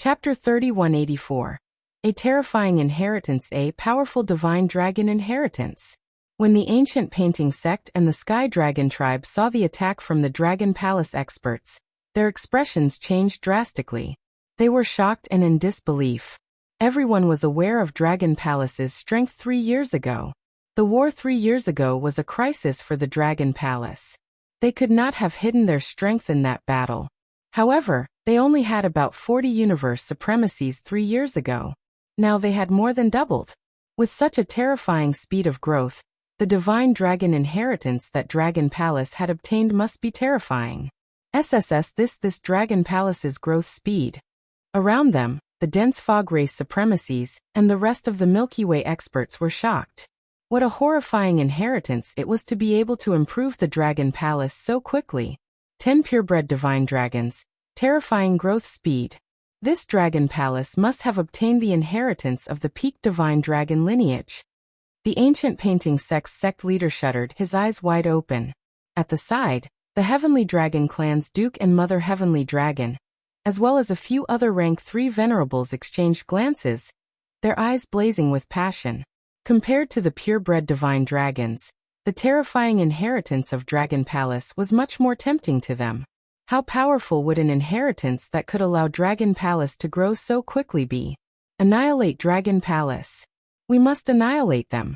Chapter 3184. A Terrifying Inheritance. A Powerful Divine Dragon Inheritance. When the ancient painting sect and the Sky Dragon tribe saw the attack from the Dragon Palace experts, their expressions changed drastically. They were shocked and in disbelief. Everyone was aware of Dragon Palace's strength 3 years ago. The war 3 years ago was a crisis for the Dragon Palace. They could not have hidden their strength in that battle. However, they only had about 40 universe supremacies 3 years ago. Now they had more than doubled. With such a terrifying speed of growth, the divine dragon inheritance that Dragon Palace had obtained must be terrifying. This Dragon Palace's growth speed. Around them, the dense fog race supremacies and the rest of the Milky Way experts were shocked. What a horrifying inheritance it was to be able to improve the Dragon Palace so quickly. 10 purebred divine dragons, terrifying growth speed. This Dragon Palace must have obtained the inheritance of the peak divine dragon lineage. The ancient painting sect leader shuddered, his eyes wide open. At the side, the Heavenly Dragon clan's Duke and Mother Heavenly Dragon, as well as a few other rank 3 venerables exchanged glances, their eyes blazing with passion. Compared to the purebred divine dragons, the terrifying inheritance of Dragon Palace was much more tempting to them. How powerful would an inheritance that could allow Dragon Palace to grow so quickly be? Annihilate Dragon Palace. We must annihilate them.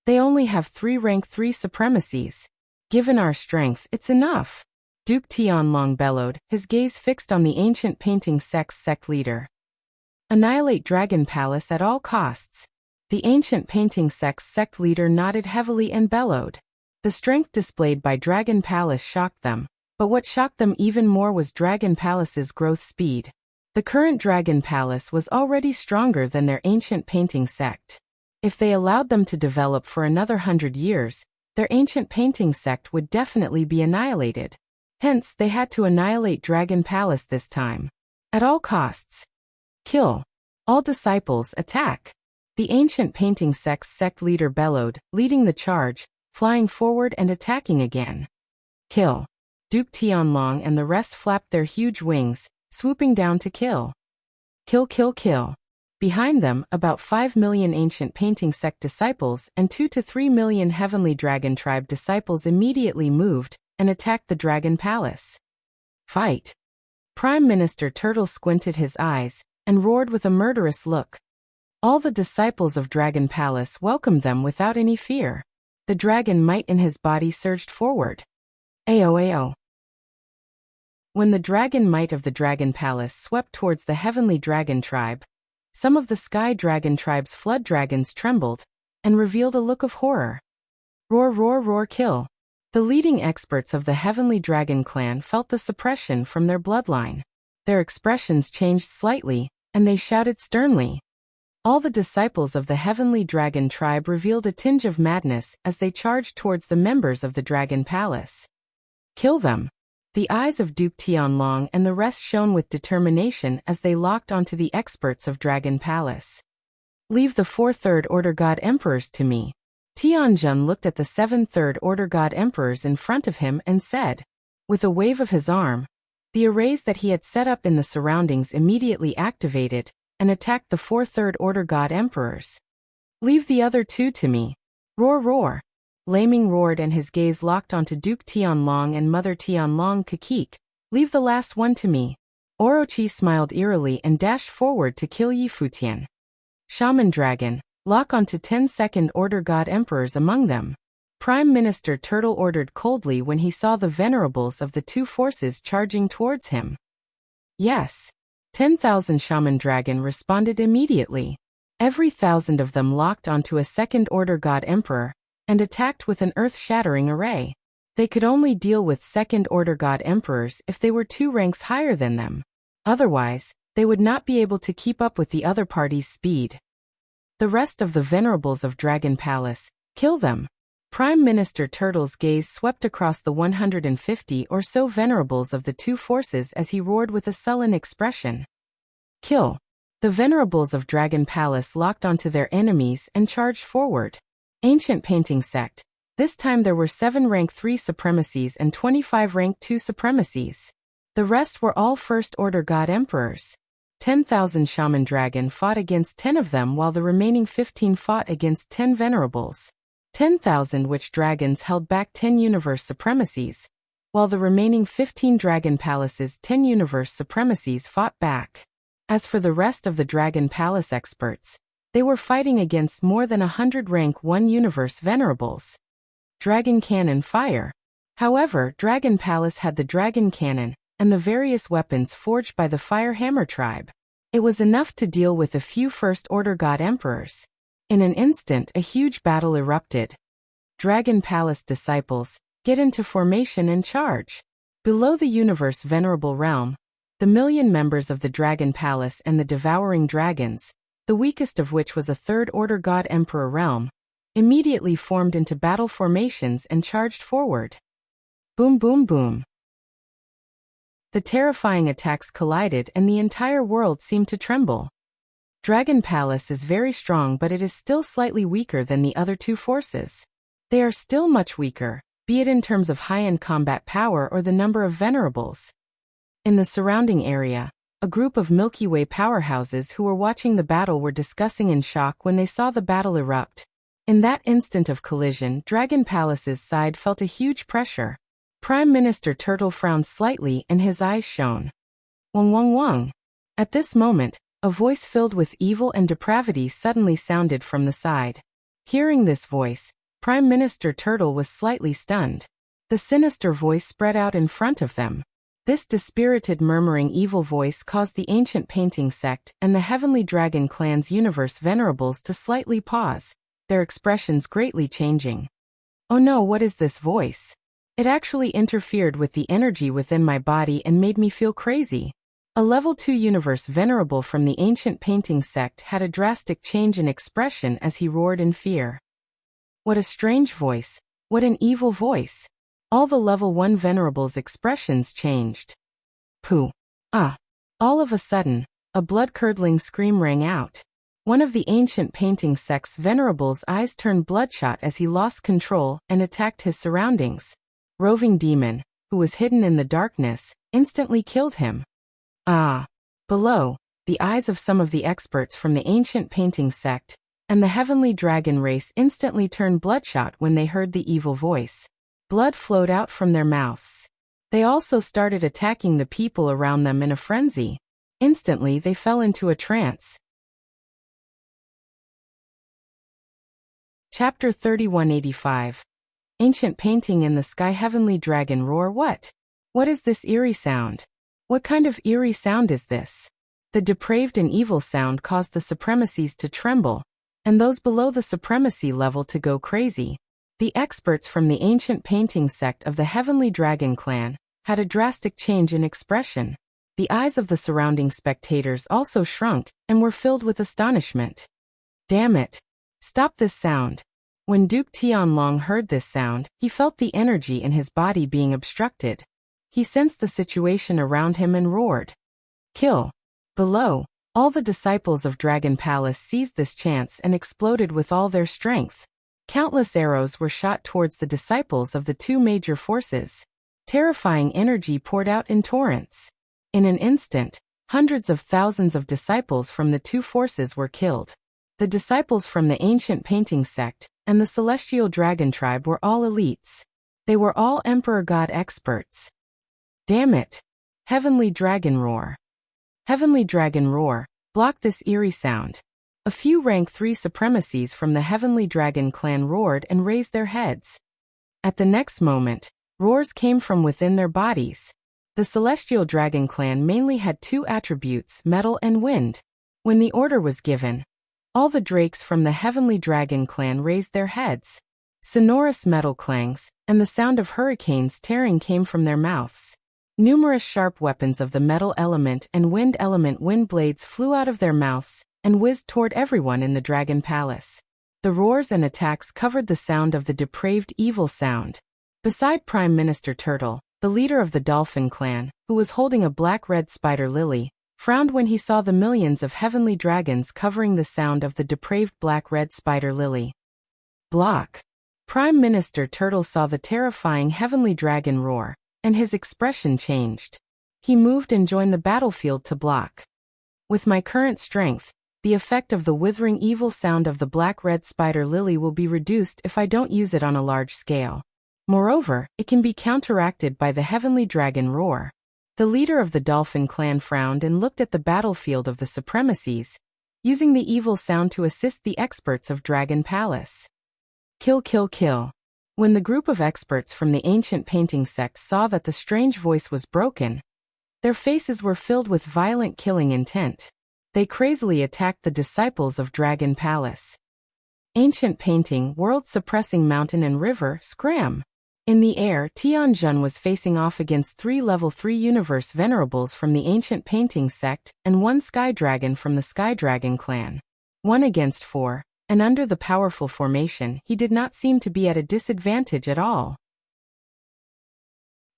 They only have 3 rank 3 supremacies. Given our strength, it's enough. Duke Tianlong bellowed, his gaze fixed on the ancient painting sect leader. Annihilate Dragon Palace at all costs. The ancient painting sect leader nodded heavily and bellowed. The strength displayed by Dragon Palace shocked them, but what shocked them even more was Dragon Palace's growth speed. The current Dragon Palace was already stronger than their ancient painting sect. If they allowed them to develop for another 100 years, their ancient painting sect would definitely be annihilated. Hence, they had to annihilate Dragon Palace this time. At all costs. Kill. All disciples, attack. The ancient painting sect leader bellowed, leading the charge, flying forward and attacking again. Kill. Duke Tianlong and the rest flapped their huge wings, swooping down to kill. Kill. Behind them, about 5 million ancient painting sect disciples and 2 to 3 million Heavenly Dragon tribe disciples immediately moved and attacked the Dragon Palace. Fight. Prime Minister Turtle squinted his eyes and roared with a murderous look. All the disciples of Dragon Palace welcomed them without any fear. The dragon might in his body surged forward. Ao. When the dragon might of the Dragon Palace swept towards the Heavenly Dragon tribe, some of the Sky Dragon tribe's flood dragons trembled and revealed a look of horror. Roar, kill. The leading experts of the Heavenly Dragon clan felt the suppression from their bloodline. Their expressions changed slightly, and they shouted sternly. All the disciples of the Heavenly Dragon tribe revealed a tinge of madness as they charged towards the members of the Dragon Palace. Kill them. The eyes of Duke Tianlong and the rest shone with determination as they locked onto the experts of Dragon Palace. Leave the 4 Third Order God Emperors to me. Tianjun looked at the 7 Third Order God Emperors in front of him and said, with a wave of his arm, the arrays that he had set up in the surroundings immediately activated and attacked the 4 Third Order God Emperors. Leave the other 2 to me. Roar. Laming roared and his gaze locked onto Duke Tianlong and Mother Tianlong Kakik. Leave the last one to me. Orochi smiled eerily and dashed forward to kill Yifutian. Shaman Dragon, lock onto 10 Second Order God Emperors among them. Prime Minister Turtle ordered coldly when he saw the venerables of the 2 forces charging towards him. Yes. 10,000 Shaman Dragon responded immediately. Every 1,000 of them locked onto a Second Order God Emperor and attacked with an earth-shattering array. They could only deal with Second Order God Emperors if they were 2 ranks higher than them. Otherwise, they would not be able to keep up with the other party's speed. The rest of the venerables of Dragon Palace, kill them. Prime Minister Turtle's gaze swept across the 150 or so venerables of the 2 forces as he roared with a sullen expression. Kill. The venerables of Dragon Palace locked onto their enemies and charged forward. Ancient painting sect. This time there were 7 rank 3 supremacies and 25 rank 2 supremacies. The rest were all First Order God Emperors. 10,000 shaman dragon fought against 10 of them while the remaining 15 fought against 10 venerables. 10,000 witch dragons held back 10 universe supremacies, while the remaining 15 dragon palaces' 10 universe supremacies fought back. As for the rest of the dragon palace experts, they were fighting against more than 100 rank 1 universe venerables. Dragon cannon fire. However, Dragon Palace had the dragon cannon and the various weapons forged by the Fire Hammer tribe. It was enough to deal with a few First Order God Emperors. In an instant, a huge battle erupted. Dragon Palace disciples, get into formation and charge. Below the universe venerable realm, the million members of the Dragon Palace and the devouring dragons, the weakest of which was a Third Order God Emperor realm, immediately formed into battle formations and charged forward. Boom boom boom. The terrifying attacks collided and the entire world seemed to tremble. Dragon Palace is very strong, but it is still slightly weaker than the other two forces. They are still much weaker, be it in terms of high-end combat power or the number of venerables. In the surrounding area, a group of Milky Way powerhouses who were watching the battle were discussing in shock when they saw the battle erupt. In that instant of collision, Dragon Palace's side felt a huge pressure. Prime Minister Turtle frowned slightly and his eyes shone. Wong wong wong. At this moment, a voice filled with evil and depravity suddenly sounded from the side. Hearing this voice, Prime Minister Turtle was slightly stunned. The sinister voice spread out in front of them. This dispirited murmuring evil voice caused the ancient painting sect and the Heavenly Dragon clan's universe venerables to slightly pause, their expressions greatly changing. Oh no, what is this voice? It actually interfered with the energy within my body and made me feel crazy. A level 2 universe venerable from the ancient painting sect had a drastic change in expression as he roared in fear. What a strange voice. What an evil voice. All the level 1 venerables' expressions changed. Pooh. Ah. All of a sudden, a blood-curdling scream rang out. One of the ancient painting sect's venerables' eyes turned bloodshot as he lost control and attacked his surroundings. Roving demon, who was hidden in the darkness, instantly killed him. Ah. Below, the eyes of some of the experts from the ancient painting sect and the heavenly dragon race instantly turned bloodshot when they heard the evil voice. Blood flowed out from their mouths. They also started attacking the people around them in a frenzy. Instantly they fell into a trance. Chapter 3185. Ancient painting in the sky. Heavenly dragon roar. What? What is this eerie sound? What kind of eerie sound is this? The depraved and evil sound caused the supremacies to tremble, and those below the supremacy level to go crazy. The experts from the ancient painting sect of the Heavenly Dragon clan had a drastic change in expression. The eyes of the surrounding spectators also shrunk and were filled with astonishment. Damn it! Stop this sound. When Duke Tianlong heard this sound, he felt the energy in his body being obstructed. He sensed the situation around him and roared. Kill! Below, all the disciples of Dragon Palace seized this chance and exploded with all their strength. Countless arrows were shot towards the disciples of the two major forces. Terrifying energy poured out in torrents. In an instant, hundreds of thousands of disciples from the two forces were killed. The disciples from the ancient painting sect and the celestial dragon tribe were all elites. They were all Emperor God experts. Damn it! Heavenly Dragon roar. Heavenly Dragon roar, block this eerie sound. A few rank 3 supremacies from the Heavenly Dragon clan roared and raised their heads. At the next moment, roars came from within their bodies. The Celestial Dragon clan mainly had 2 attributes, metal and wind. When the order was given, all the drakes from the Heavenly Dragon clan raised their heads. Sonorous metal clangs and the sound of hurricanes tearing came from their mouths. Numerous sharp weapons of the metal element and wind element wind blades flew out of their mouths and whizzed toward everyone in the Dragon Palace. The roars and attacks covered the sound of the depraved evil sound. Beside Prime Minister Turtle, the leader of the Dolphin clan, who was holding a black-red spider lily, frowned when he saw the millions of heavenly dragons covering the sound of the depraved black-red spider lily. Block. Prime Minister Turtle saw the terrifying heavenly dragon roar, and his expression changed. He moved and joined the battlefield to block. With my current strength, the effect of the withering evil sound of the black-red spider lily will be reduced if I don't use it on a large scale. Moreover, it can be counteracted by the heavenly dragon roar. The leader of the dolphin clan frowned and looked at the battlefield of the supremacies, using the evil sound to assist the experts of Dragon Palace. Kill, kill, kill. When the group of experts from the ancient painting sect saw that the strange voice was broken, their faces were filled with violent killing intent. They crazily attacked the disciples of Dragon Palace. Ancient painting, world-suppressing mountain and river, scram. In the air, Tianjun was facing off against 3 level 3 universe venerables from the ancient painting sect and 1 sky dragon from the sky dragon clan. 1 against 4, and under the powerful formation, he did not seem to be at a disadvantage at all.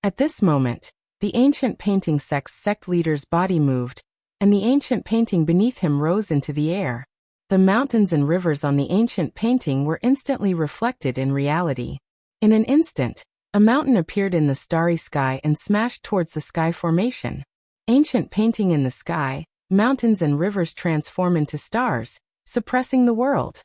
At this moment, the ancient painting sect's sect leader's body moved, and the ancient painting beneath him rose into the air. The mountains and rivers on the ancient painting were instantly reflected in reality. In an instant, a mountain appeared in the starry sky and smashed towards the sky formation. Ancient painting in the sky, mountains and rivers transform into stars, suppressing the world.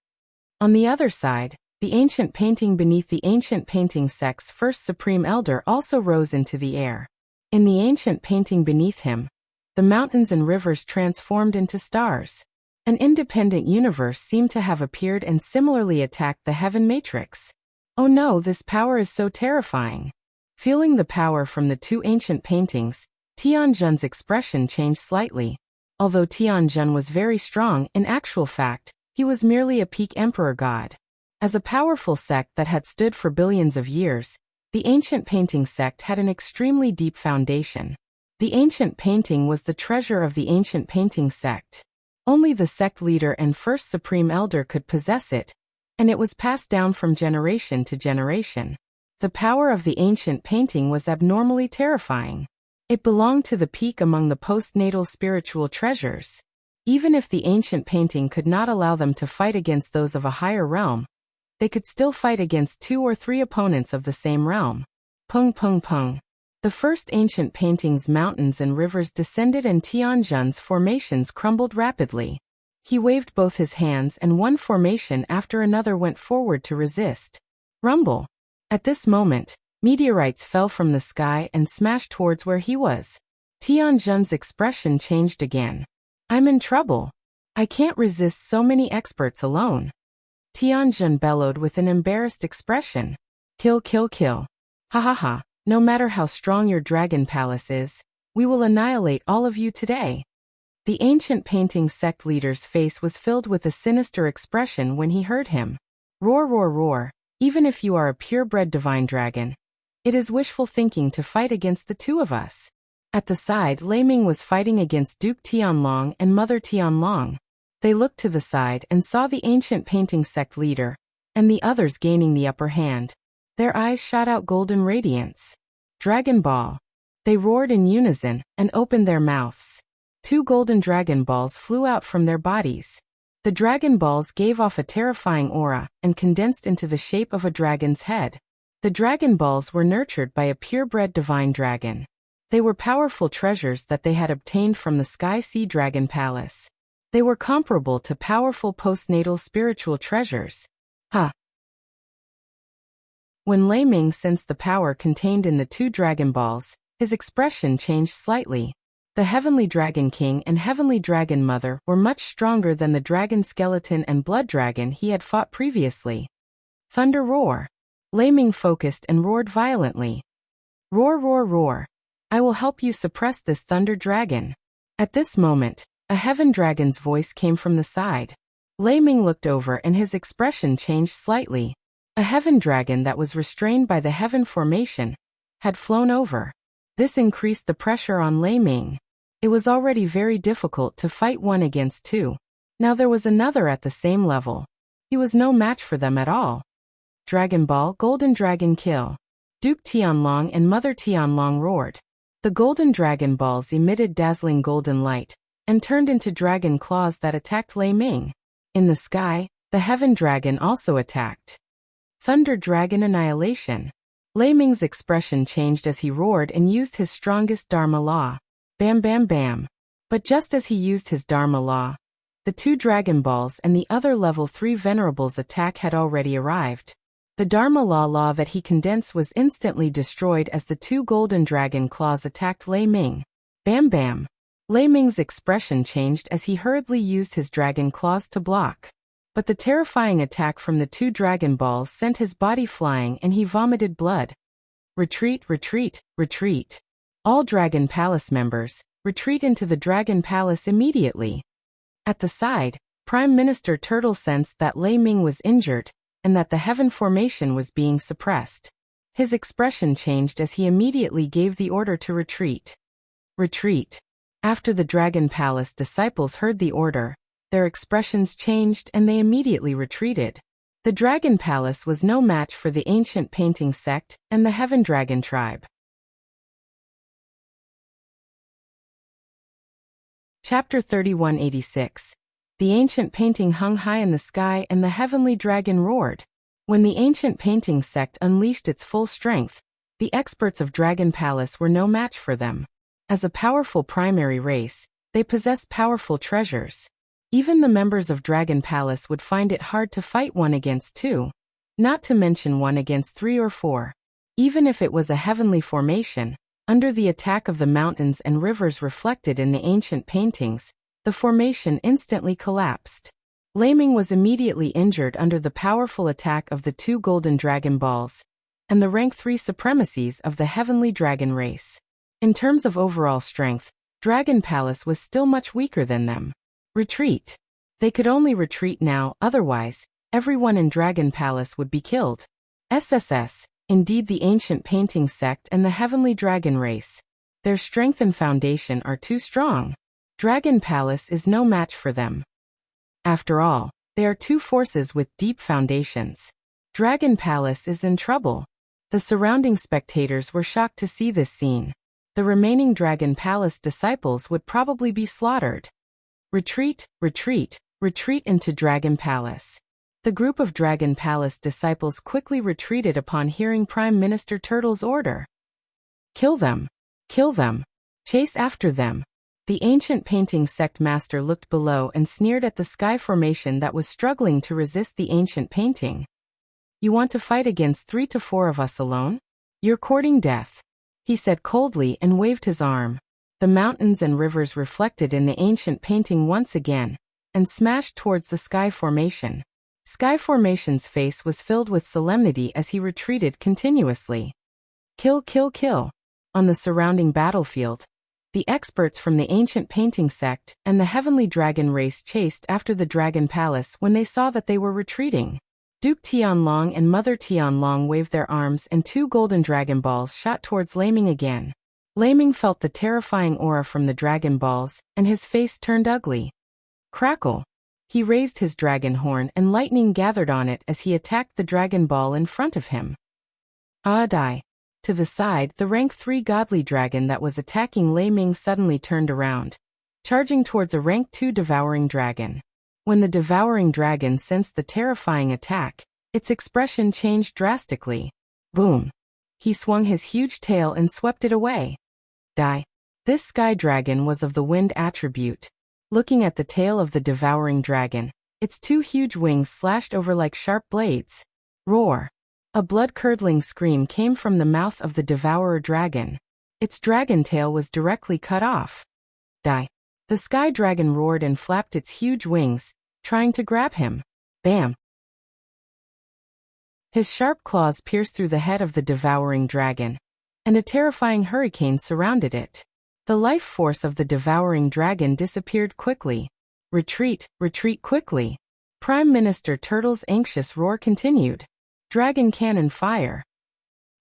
On the other side, the ancient painting beneath the ancient painting sect's first supreme elder also rose into the air. In the ancient painting beneath him, the mountains and rivers transformed into stars. An independent universe seemed to have appeared and similarly attacked the heaven matrix. Oh no, this power is so terrifying. Feeling the power from the 2 ancient paintings, Tianjun's expression changed slightly. Although Tianjun was very strong, in actual fact, he was merely a peak emperor god. As a powerful sect that had stood for billions of years, the ancient painting sect had an extremely deep foundation. The ancient painting was the treasure of the ancient painting sect. Only the sect leader and first supreme elder could possess it, and it was passed down from generation to generation. The power of the ancient painting was abnormally terrifying. It belonged to the peak among the postnatal spiritual treasures. Even if the ancient painting could not allow them to fight against those of a higher realm, they could still fight against 2 or 3 opponents of the same realm. Pung pung pung. The first ancient painting's mountains and rivers descended and Tianjun's formations crumbled rapidly. He waved both his hands and one formation after another went forward to resist. Rumble. At this moment, meteorites fell from the sky and smashed towards where he was. Tianjun's expression changed again. I'm in trouble. I can't resist so many experts alone. Tianjun bellowed with an embarrassed expression. Kill, kill, kill. Ha ha ha. No matter how strong your dragon palace is, we will annihilate all of you today. The ancient painting sect leader's face was filled with a sinister expression when he heard him. Roar, roar, roar. Even if you are a purebred divine dragon, it is wishful thinking to fight against the 2 of us. At the side, Lei Ming was fighting against Duke Tianlong and Mother Tianlong. They looked to the side and saw the ancient painting sect leader, and the others gaining the upper hand. Their eyes shot out golden radiance. Dragon Ball. They roared in unison and opened their mouths. 2 golden dragon balls flew out from their bodies. The dragon balls gave off a terrifying aura and condensed into the shape of a dragon's head. The dragon balls were nurtured by a purebred divine dragon. They were powerful treasures that they had obtained from the Sky Sea Dragon Palace. They were comparable to powerful postnatal spiritual treasures. Ha! When Lei Ming sensed the power contained in the 2 dragon balls, his expression changed slightly. The Heavenly Dragon King and Heavenly Dragon Mother were much stronger than the Dragon Skeleton and Blood Dragon he had fought previously. Thunder roar. Lei Ming focused and roared violently. Roar, roar, roar. I will help you suppress this Thunder Dragon. At this moment, a Heaven Dragon's voice came from the side. Lei Ming looked over and his expression changed slightly. A Heaven Dragon that was restrained by the Heaven Formation had flown over. This increased the pressure on Lei Ming. It was already very difficult to fight 1 against 2. Now there was another at the same level. He was no match for them at all. Dragon Ball, Golden Dragon kill. Duke Tianlong and Mother Tianlong roared. The golden dragon balls emitted dazzling golden light and turned into dragon claws that attacked Lei Ming. In the sky, the Heaven Dragon also attacked. Thunder Dragon annihilation. Lei Ming's expression changed as he roared and used his strongest Dharma law. Bam bam bam. But just as he used his Dharma law, the 2 Dragon Balls and the other level 3 Venerables attack had already arrived. The Dharma law that he condensed was instantly destroyed as the 2 Golden Dragon Claws attacked Lei Ming. Bam bam! Lei Ming's expression changed as he hurriedly used his Dragon Claws to block. But the terrifying attack from the 2 Dragon Balls sent his body flying and he vomited blood. Retreat, retreat, retreat. All Dragon Palace members, retreat into the Dragon Palace immediately. At the side, Prime Minister Turtle sensed that Lei Ming was injured, and that the Heaven Formation was being suppressed. His expression changed as he immediately gave the order to retreat. Retreat. After the Dragon Palace disciples heard the order, their expressions changed and they immediately retreated. The Dragon Palace was no match for the ancient painting sect and the Heaven Dragon tribe. Chapter 3186. The ancient painting hung high in the sky and the heavenly dragon roared. When the ancient painting sect unleashed its full strength, the experts of Dragon Palace were no match for them. As a powerful primary race, they possessed powerful treasures. Even the members of Dragon Palace would find it hard to fight 1 against 2, not to mention 1 against 3 or 4. Even if it was a heavenly formation, under the attack of the mountains and rivers reflected in the ancient paintings, the formation instantly collapsed. Lei Ming was immediately injured under the powerful attack of the 2 Golden Dragon Balls, and the rank 3 supremacies of the Heavenly Dragon race. In terms of overall strength, Dragon Palace was still much weaker than them. Retreat. They could only retreat now, otherwise, everyone in Dragon Palace would be killed. SSS. Indeed, the ancient painting sect and the Heavenly Dragon race. Their strength and foundation are too strong. Dragon Palace is no match for them. After all, they are 2 forces with deep foundations. Dragon Palace is in trouble. The surrounding spectators were shocked to see this scene. The remaining Dragon Palace disciples would probably be slaughtered. Retreat, retreat, retreat into Dragon Palace. The group of Dragon Palace disciples quickly retreated upon hearing Prime Minister Turtle's order. Kill them! Kill them! Chase after them! The ancient painting sect master looked below and sneered at the sky formation that was struggling to resist the ancient painting. You want to fight against 3 to 4 of us alone? You're courting death, he said coldly and waved his arm. The mountains and rivers reflected in the ancient painting once again, and smashed towards the sky formation. Sky Formation's face was filled with solemnity as he retreated continuously. Kill, kill, kill. On the surrounding battlefield, the experts from the ancient painting sect and the Heavenly Dragon race chased after the Dragon Palace when they saw that they were retreating. Duke Tianlong and Mother Tianlong waved their arms and 2 Golden Dragon Balls shot towards Lei Ming again. Lei Ming felt the terrifying aura from the Dragon Balls, and his face turned ugly. Crackle! He raised his dragon horn and lightning gathered on it as he attacked the Dragon Ball in front of him. Die! To the side, the rank 3 godly dragon that was attacking Lei Ming suddenly turned around, charging towards a rank 2 devouring dragon. When the devouring dragon sensed the terrifying attack, its expression changed drastically. Boom! He swung his huge tail and swept it away. Die! This sky dragon was of the wind attribute. Looking at the tail of the devouring dragon, its 2 huge wings slashed over like sharp blades. Roar! A blood-curdling scream came from the mouth of the devourer dragon. Its dragon tail was directly cut off. Die! The sky dragon roared and flapped its huge wings, trying to grab him. Bam! His sharp claws pierced through the head of the devouring dragon, and a terrifying hurricane surrounded it. The life force of the devouring dragon disappeared quickly. Retreat, retreat quickly. Prime Minister Turtle's anxious roar continued. Dragon cannon fire.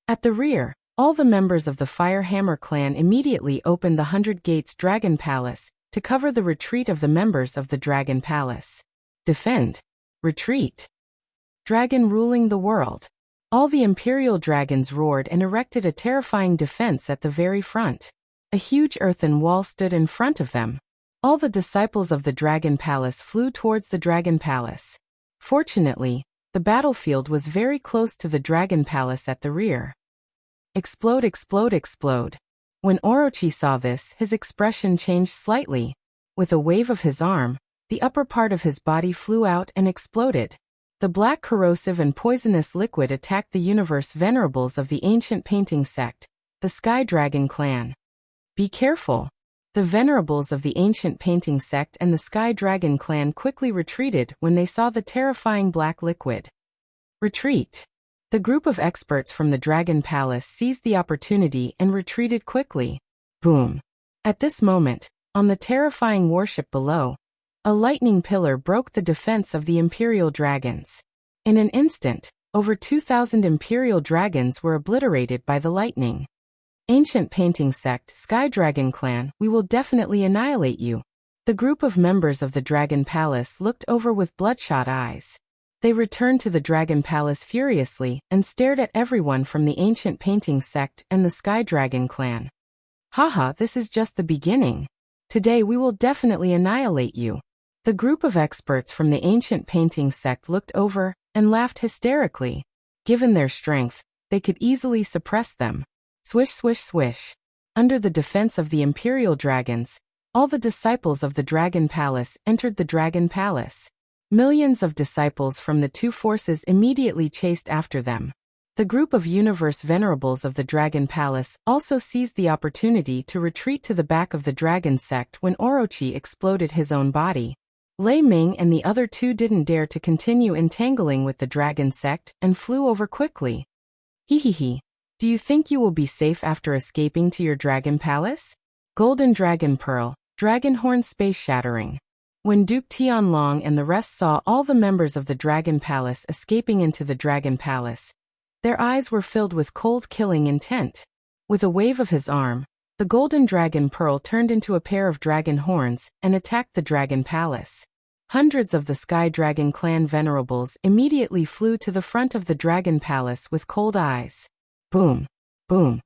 At the rear, all the members of the Firehammer clan immediately opened the 100 Gates Dragon Palace to cover the retreat of the members of the Dragon Palace. Defend. Retreat. Dragon ruling the world. All the Imperial dragons roared and erected a terrifying defense at the very front. A huge earthen wall stood in front of them. All the disciples of the Dragon Palace flew towards the Dragon Palace. Fortunately, the battlefield was very close to the Dragon Palace at the rear. Explode, explode, explode. When Orochi saw this, his expression changed slightly. With a wave of his arm, the upper part of his body flew out and exploded. The black corrosive and poisonous liquid attacked the universe venerables of the ancient painting sect, the Sky Dragon clan. Be careful! The venerables of the ancient painting sect and the Sky Dragon clan quickly retreated when they saw the terrifying black liquid. Retreat! The group of experts from the Dragon Palace seized the opportunity and retreated quickly. Boom! At this moment, on the terrifying warship below, a lightning pillar broke the defense of the Imperial Dragons. In an instant, over 2,000 Imperial Dragons were obliterated by the lightning. Ancient Painting Sect, Sky Dragon Clan, we will definitely annihilate you. The group of members of the Dragon Palace looked over with bloodshot eyes. They returned to the Dragon Palace furiously and stared at everyone from the Ancient Painting Sect and the Sky Dragon Clan. Haha, this is just the beginning. Today we will definitely annihilate you. The group of experts from the Ancient Painting Sect looked over and laughed hysterically. Given their strength, they could easily suppress them. Swish, swish, swish. Under the defense of the Imperial Dragons, all the disciples of the Dragon Palace entered the Dragon Palace. Millions of disciples from the two forces immediately chased after them. The group of universe venerables of the Dragon Palace also seized the opportunity to retreat to the back of the Dragon Sect when Orochi exploded his own body. Lei Ming and the other two didn't dare to continue entangling with the Dragon Sect and flew over quickly. Hehehe. Do you think you will be safe after escaping to your Dragon Palace? Golden Dragon Pearl, Dragon Horn Space Shattering. When Duke Tianlong and the rest saw all the members of the Dragon Palace escaping into the Dragon Palace, their eyes were filled with cold killing intent. With a wave of his arm, the Golden Dragon Pearl turned into a pair of dragon horns and attacked the Dragon Palace. Hundreds of the Sky Dragon clan venerables immediately flew to the front of the Dragon Palace with cold eyes. Boom! Boom!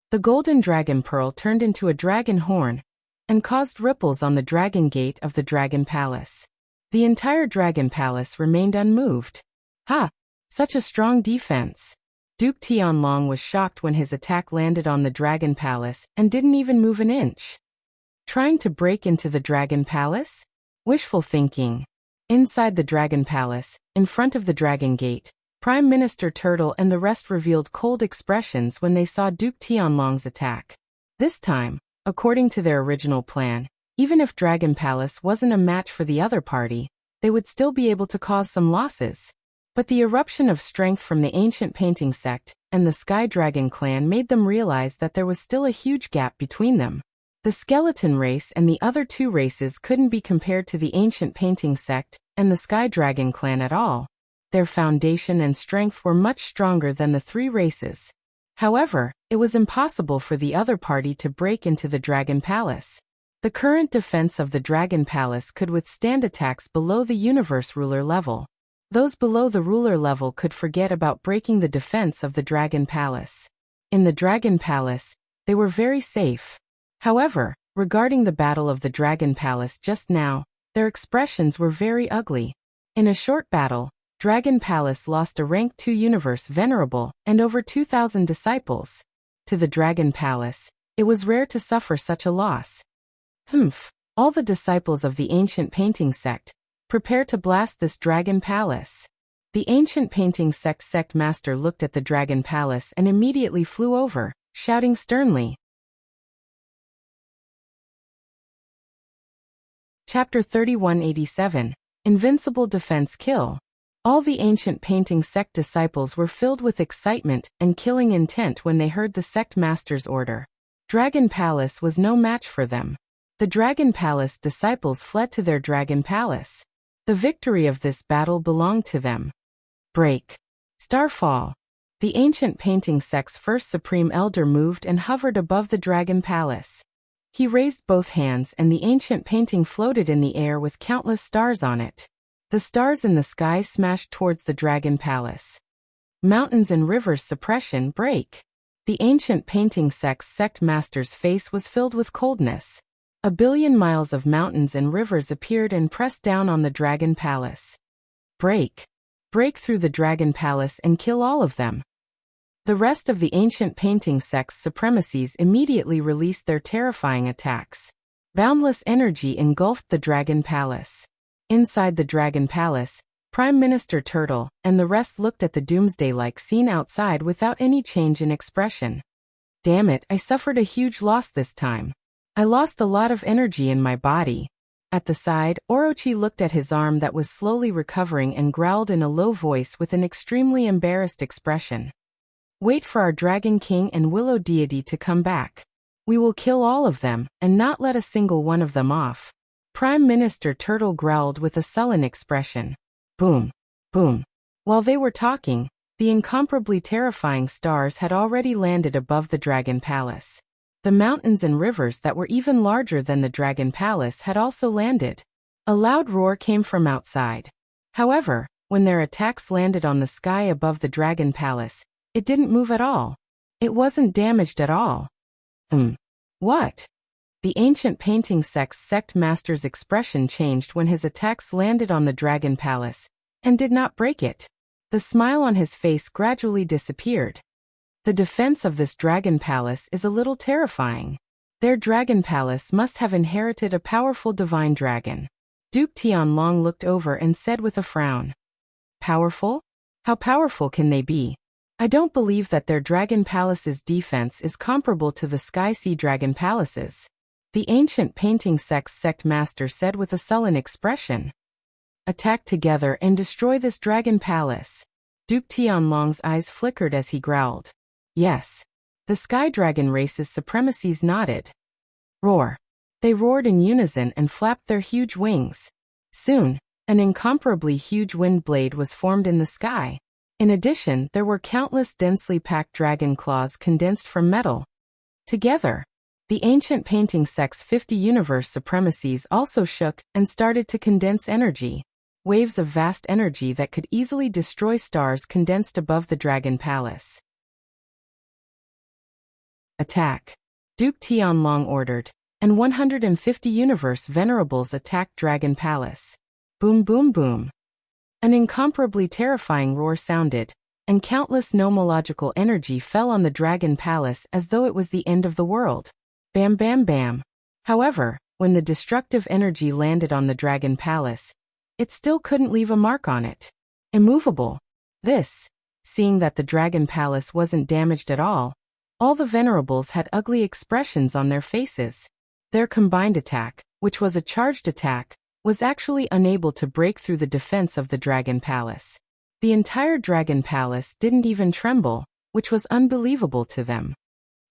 The Golden Dragon Pearl turned into a dragon horn and caused ripples on the Dragon Gate of the Dragon Palace. The entire Dragon Palace remained unmoved. Ha! Such a strong defense! Duke Tianlong was shocked when his attack landed on the Dragon Palace and didn't even move an inch. Trying to break into the Dragon Palace? Wishful thinking. Inside the Dragon Palace, in front of the Dragon Gate, Prime Minister Turtle and the rest revealed cold expressions when they saw Duke Tianlong's attack. This time, according to their original plan, even if Dragon Palace wasn't a match for the other party, they would still be able to cause some losses. But the eruption of strength from the Ancient Painting Sect and the Sky Dragon clan made them realize that there was still a huge gap between them. The Skeleton race and the other two races couldn't be compared to the Ancient Painting Sect and the Sky Dragon clan at all. Their foundation and strength were much stronger than the three races. However, it was impossible for the other party to break into the Dragon Palace. The current defense of the Dragon Palace could withstand attacks below the Universe Ruler level. Those below the ruler level could forget about breaking the defense of the Dragon Palace. In the Dragon Palace, they were very safe. However, regarding the battle of the Dragon Palace just now, their expressions were very ugly. In a short battle, Dragon Palace lost a rank 2 universe venerable and over 2,000 disciples. To the Dragon Palace, it was rare to suffer such a loss. All the disciples of the Ancient Painting Sect, prepare to blast this Dragon Palace. The Ancient Painting Sect Master looked at the Dragon Palace and immediately flew over, shouting sternly. Chapter 3187, Invincible Defense Kill. All the Ancient Painting Sect disciples were filled with excitement and killing intent when they heard the Sect Master's order. Dragon Palace was no match for them. The Dragon Palace disciples fled to their Dragon Palace. The victory of this battle belonged to them. Break. Starfall. The Ancient Painting Sect's first Supreme Elder moved and hovered above the Dragon Palace. He raised both hands and the ancient painting floated in the air with countless stars on it. The stars in the sky smashed towards the Dragon Palace. Mountains and rivers suppression break. The Ancient Painting Sect's Sect Master's face was filled with coldness. 1 billion miles of mountains and rivers appeared and pressed down on the Dragon Palace. Break. Break through the Dragon Palace and kill all of them. The rest of the ancient painting sect's supremacies immediately released their terrifying attacks. Boundless energy engulfed the Dragon Palace. Inside the Dragon Palace, Prime Minister Turtle and the rest looked at the doomsday-like scene outside without any change in expression. Damn it, I suffered a huge loss this time. I lost a lot of energy in my body. At the side, Orochi looked at his arm that was slowly recovering and growled in a low voice with an extremely embarrassed expression. Wait for our Dragon King and Willow Deity to come back. We will kill all of them, and not let a single one of them off. Prime Minister Turtle growled with a sullen expression. Boom. Boom. While they were talking, the incomparably terrifying stars had already landed above the Dragon Palace. The mountains and rivers that were even larger than the Dragon Palace had also landed. A loud roar came from outside. However, when their attacks landed on the sky above the Dragon Palace, it didn't move at all. It wasn't damaged at all. What? The ancient painting sect's sect master's expression changed when his attacks landed on the Dragon Palace, and did not break it. The smile on his face gradually disappeared. The defense of this Dragon Palace is a little terrifying. Their Dragon Palace must have inherited a powerful divine dragon. Duke Tianlong looked over and said with a frown. Powerful? How powerful can they be? I don't believe that their Dragon Palace's defense is comparable to the Sky Sea Dragon Palace's. The ancient painting sect's sect master said with a sullen expression. Attack together and destroy this Dragon Palace. Duke Tianlong's eyes flickered as he growled. Yes. The Sky Dragon race's supremacies nodded. Roar. They roared in unison and flapped their huge wings. Soon, an incomparably huge wind blade was formed in the sky. In addition, there were countless densely packed dragon claws condensed from metal. Together, the ancient painting sect's 50 universe supremacies also shook and started to condense energy. Waves of vast energy that could easily destroy stars condensed above the Dragon Palace. Attack. Duke Tianlong ordered, and 150 universe venerables attacked Dragon Palace. Boom boom boom. An incomparably terrifying roar sounded, and countless nomological energy fell on the Dragon Palace as though it was the end of the world. Bam bam bam. However, when the destructive energy landed on the Dragon Palace, it still couldn't leave a mark on it. Immovable. Seeing that the Dragon Palace wasn't damaged at all the venerables had ugly expressions on their faces. Their combined attack, which was a charged attack, was actually unable to break through the defense of the Dragon Palace. The entire Dragon Palace didn't even tremble, which was unbelievable to them.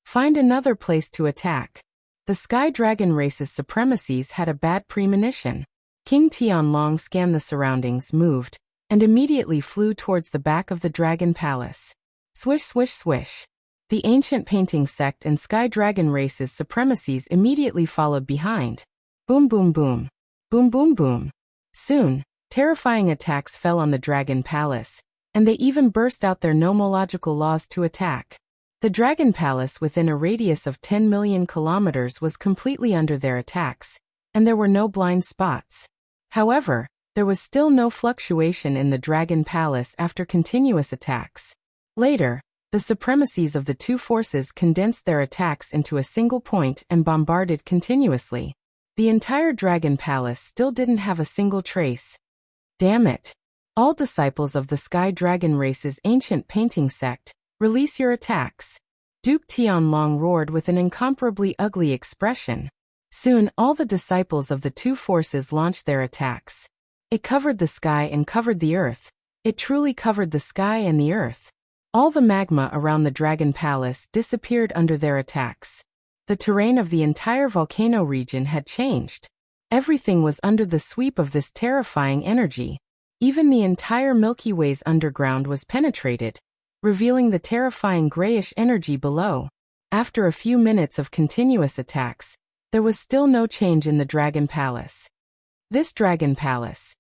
Find another place to attack. The Sky Dragon race's supremacies had a bad premonition. King Tianlong scanned the surroundings, moved, and immediately flew towards the back of the Dragon Palace. Swish swish swish. The ancient painting sect and Sky Dragon race's supremacies immediately followed behind. Boom boom boom. Boom boom boom. Soon, terrifying attacks fell on the Dragon Palace, and they even burst out their nomological laws to attack. The Dragon Palace within a radius of 10 million kilometers was completely under their attacks, and there were no blind spots. However, there was still no fluctuation in the Dragon Palace after continuous attacks. Later, the supremacies of the two forces condensed their attacks into a single point and bombarded continuously. The entire Dragon Palace still didn't have a single trace. Damn it. All disciples of the Sky Dragon race's ancient painting sect, release your attacks. Duke Tianlong roared with an incomparably ugly expression. Soon, all the disciples of the two forces launched their attacks. It covered the sky and covered the earth. It truly covered the sky and the earth. All the magma around the Dragon Palace disappeared under their attacks. The terrain of the entire volcano region had changed. Everything was under the sweep of this terrifying energy. Even the entire Milky Way's underground was penetrated, revealing the terrifying grayish energy below. After a few minutes of continuous attacks, there was still no change in the Dragon Palace. This Dragon Palace's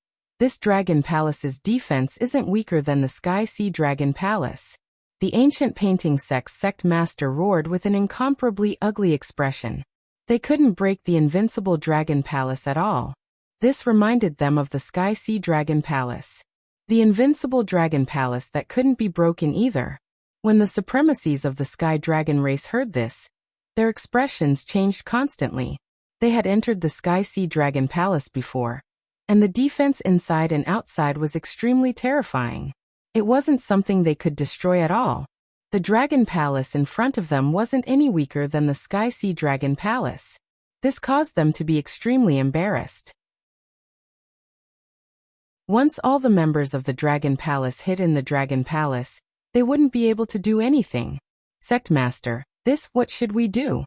defense isn't weaker than the Sky Sea Dragon Palace. The ancient painting sect's sect master roared with an incomparably ugly expression. They couldn't break the Invincible Dragon Palace at all. This reminded them of the Sky Sea Dragon Palace. The Invincible Dragon Palace that couldn't be broken either. When the supremacies of the Sky Dragon race heard this, their expressions changed constantly. They had entered the Sky Sea Dragon Palace before, and the defense inside and outside was extremely terrifying. It wasn't something they could destroy at all. The Dragon Palace in front of them wasn't any weaker than the Sky Sea Dragon Palace. This caused them to be extremely embarrassed. Once all the members of the Dragon Palace hid in the Dragon Palace, they wouldn't be able to do anything. Sect Master, what should we do?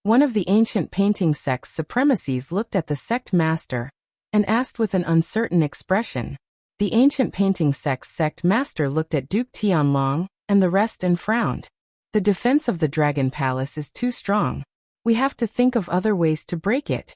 One of the ancient painting sect's supremacies looked at the Sect Master and asked with an uncertain expression. The ancient painting sect's Sect Master looked at Duke Tianlong and the rest and frowned. The defense of the Dragon Palace is too strong. We have to think of other ways to break it.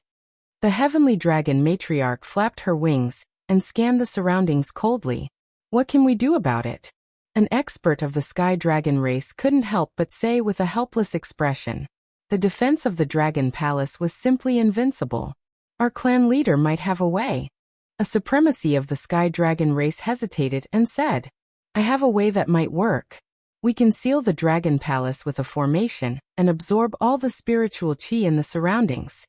The Heavenly Dragon Matriarch flapped her wings and scanned the surroundings coldly. What can we do about it? An expert of the Sky Dragon race couldn't help but say with a helpless expression. The defense of the Dragon Palace was simply invincible. Our clan leader might have a way. A supremacy of the Sky Dragon race hesitated and said, I have a way that might work. We can seal the Dragon Palace with a formation and absorb all the spiritual chi in the surroundings.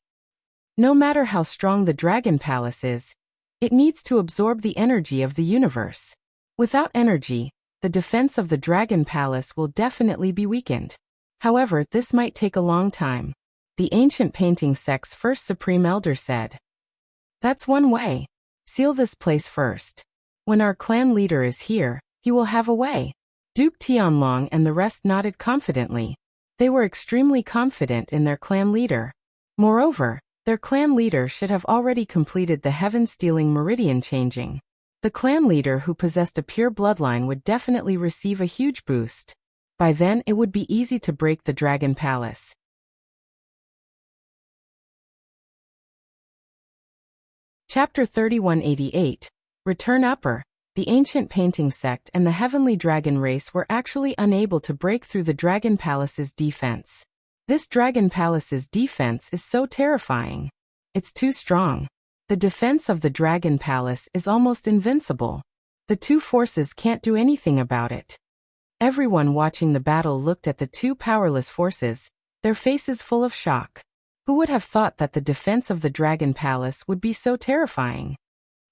No matter how strong the Dragon Palace is, it needs to absorb the energy of the universe. Without energy, the defense of the Dragon Palace will definitely be weakened. However, this might take a long time. The ancient painting sect's first Supreme Elder said. That's one way. Seal this place first. When our clan leader is here, he will have a way. Duke Tianlong and the rest nodded confidently. They were extremely confident in their clan leader. Moreover, their clan leader should have already completed the heaven-stealing meridian changing. The clan leader who possessed a pure bloodline would definitely receive a huge boost. By then it would be easy to break the Dragon Palace. Chapter 3188. Return Upper. The ancient painting sect and the Heavenly Dragon race were actually unable to break through the Dragon Palace's defense. This Dragon Palace's defense is so terrifying. It's too strong. The defense of the Dragon Palace is almost invincible. The two forces can't do anything about it. Everyone watching the battle looked at the two powerless forces, their faces full of shock. Who would have thought that the defense of the Dragon Palace would be so terrifying?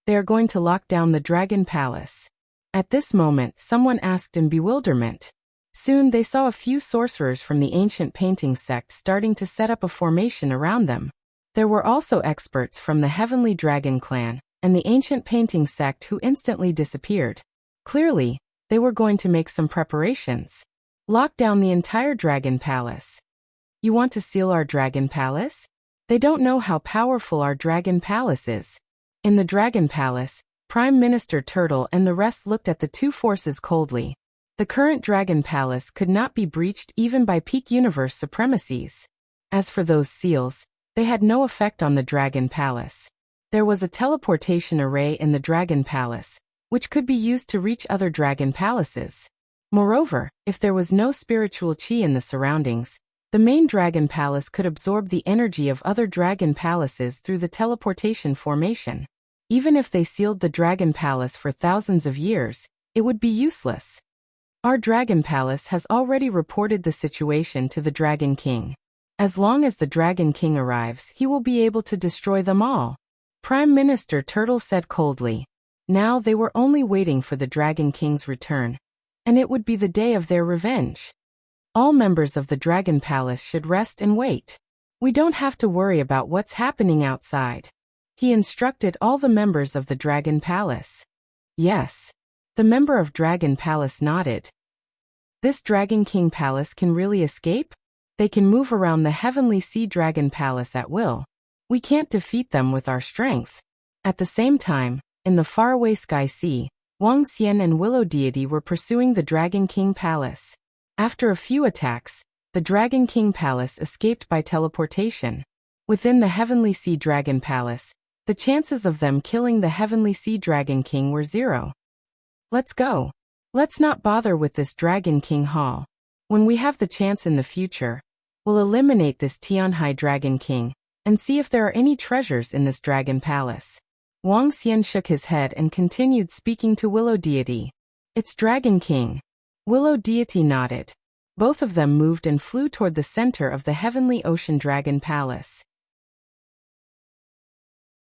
They are going to lock down the Dragon Palace. At this moment, someone asked in bewilderment. Soon they saw a few sorcerers from the ancient painting sect starting to set up a formation around them. There were also experts from the Heavenly Dragon clan and the ancient painting sect who instantly disappeared. Clearly, they were going to make some preparations. Lock down the entire Dragon Palace. You want to seal our Dragon Palace? They don't know how powerful our Dragon Palace is. In the Dragon Palace, Prime Minister Turtle and the rest looked at the two forces coldly. The current Dragon Palace could not be breached even by peak universe supremacies. As for those seals, they had no effect on the Dragon Palace. There was a teleportation array in the Dragon Palace, which could be used to reach other Dragon Palaces. Moreover, if there was no spiritual chi in the surroundings, the main Dragon Palace could absorb the energy of other Dragon Palaces through the teleportation formation. Even if they sealed the Dragon Palace for thousands of years, it would be useless. Our Dragon Palace has already reported the situation to the Dragon King. As long as the Dragon King arrives, he will be able to destroy them all. Prime Minister Turtle said coldly. Now they were only waiting for the Dragon King's return, and it would be the day of their revenge. All members of the Dragon Palace should rest and wait. We don't have to worry about what's happening outside. He instructed all the members of the Dragon Palace. Yes. The member of Dragon Palace nodded. This Dragon King Palace can really escape? They can move around the Heavenly Sea Dragon Palace at will. We can't defeat them with our strength. At the same time, in the faraway Sky Sea, Wuxia and Willow Deity were pursuing the Dragon King Palace. After a few attacks, the Dragon King Palace escaped by teleportation. Within the Heavenly Sea Dragon Palace, the chances of them killing the Heavenly Sea Dragon King were 0. Let's go. Let's not bother with this Dragon King Hall. When we have the chance in the future, we'll eliminate this Tianhai Dragon King and see if there are any treasures in this Dragon Palace. Wang Xian shook his head and continued speaking to Willow Deity. It's Dragon King. Willow deity nodded. Both of them moved and flew toward the center of the heavenly ocean dragon palace.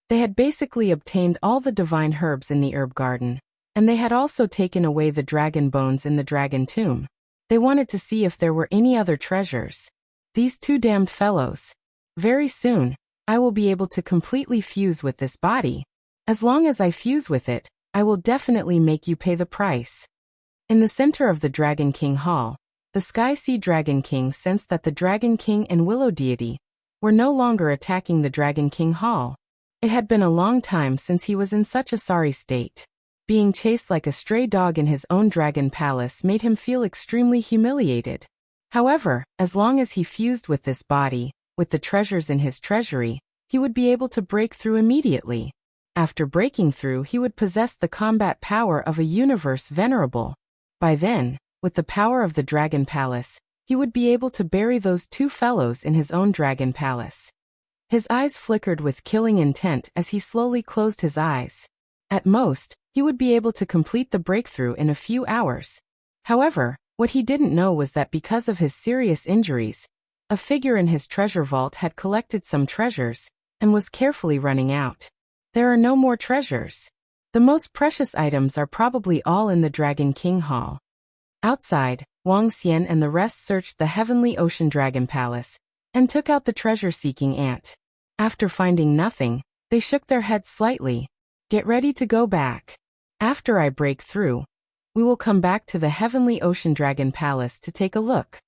They had basically obtained all the divine herbs in the herb garden, and they had also taken away the dragon bones in the dragon tomb. They wanted to see if there were any other treasures. These two damned fellows. Very soon, I will be able to completely fuse with this body. As long as I fuse with it, I will definitely make you pay the price. In the center of the Dragon King Hall, the Sky Sea Dragon King sensed that the Dragon King and Willow Deity were no longer attacking the Dragon King Hall. It had been a long time since he was in such a sorry state. Being chased like a stray dog in his own dragon palace made him feel extremely humiliated. However, as long as he fused with this body, with the treasures in his treasury, he would be able to break through immediately. After breaking through, he would possess the combat power of a universe venerable. By then, with the power of the Dragon Palace, he would be able to bury those two fellows in his own Dragon Palace. His eyes flickered with killing intent as he slowly closed his eyes. At most, he would be able to complete the breakthrough in a few hours. However, what he didn't know was that because of his serious injuries, a figure in his treasure vault had collected some treasures and was carefully running out. There are no more treasures. The most precious items are probably all in the Dragon King Hall. Outside, Wang Xian and the rest searched the heavenly ocean dragon palace and took out the treasure-seeking ant. After finding nothing, they shook their heads slightly. Get ready to go back. After I break through, we will come back to the heavenly ocean dragon palace to take a look.